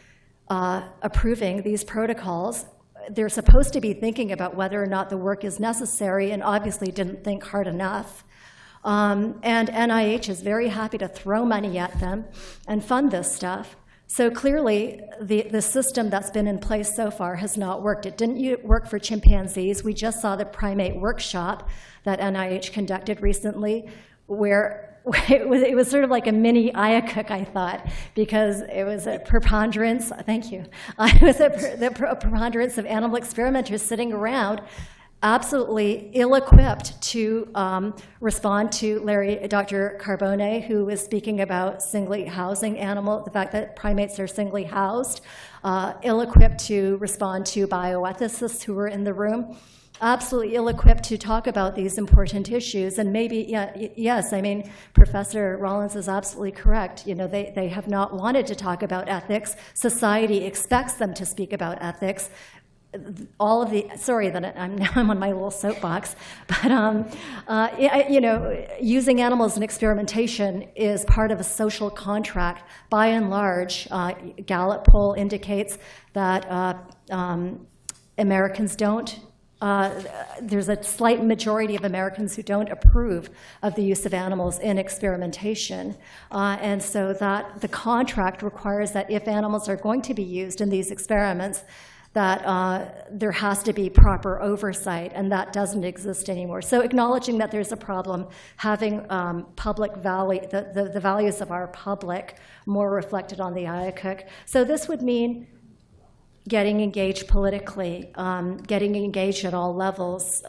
approving these protocols. They're supposed to be thinking about whether or not the work is necessary, and obviously didn't think hard enough. And NIH is very happy to throw money at them and fund this stuff. So clearly, the system that's been in place so far has not worked. It didn't work for chimpanzees. We just saw the primate workshop that NIH conducted recently, where it was sort of like a mini IACUC, I thought, because it was a preponderance, thank you, it was the preponderance of animal experimenters sitting around absolutely ill-equipped to respond to Dr. Carbone, who was speaking about singly housing animals, the fact that primates are singly housed, ill-equipped to respond to bioethicists who were in the room, absolutely ill-equipped to talk about these important issues. And maybe, yes, I mean, Professor Rollins is absolutely correct. They have not wanted to talk about ethics. Society expects them to speak about ethics. All of the, sorry that I'm on my little soapbox, but using animals in experimentation is part of a social contract. By and large, Gallup poll indicates that Americans don't, there's a slight majority of Americans who don't approve of the use of animals in experimentation. And so that the contract requires that if animals are going to be used in these experiments, that there has to be proper oversight, and that doesn't exist anymore. So acknowledging that there's a problem, having public value, the values of our public more reflected on the IACUC. So this would mean getting engaged politically, getting engaged at all levels,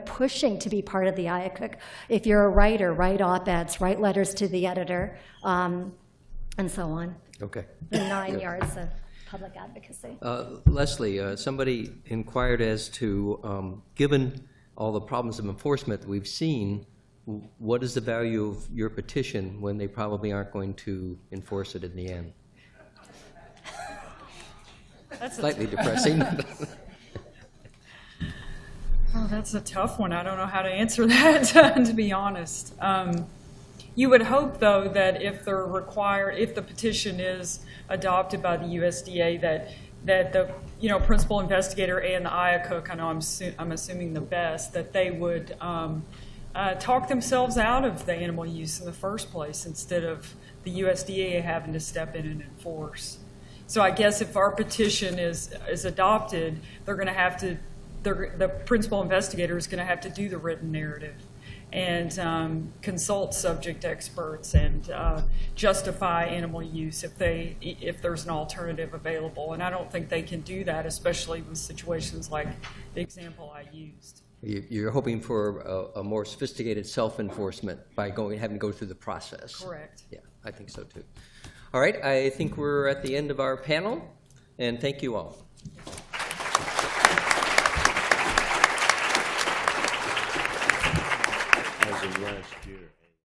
pushing to be part of the IACUC. If you're a writer, write op-eds, write letters to the editor, and so on. Okay. The 9 yards of public advocacy. Leslie, somebody inquired as to, given all the problems of enforcement that we've seen, what is the value of your petition when they probably aren't going to enforce it in the end? That's slightly depressing. Oh, that's a tough one. I don't know how to answer that, to be honest. You would hope, though, that if the petition is adopted by the USDA, that the principal investigator and the IACUC, I know I'm assuming the best, that they would talk themselves out of the animal use in the first place instead of the USDA having to step in and enforce. So I guess if our petition is adopted, they're going to have to. The principal investigator is going to have to do the written narrative. and consult subject experts and justify animal use if there's an alternative available. And I don't think they can do that, especially with situations like the example I used. You're hoping for a more sophisticated self-enforcement by having to go through the process. Correct. Yeah, I think so too. All right, I think we're at the end of our panel, and thank you all. As of last year.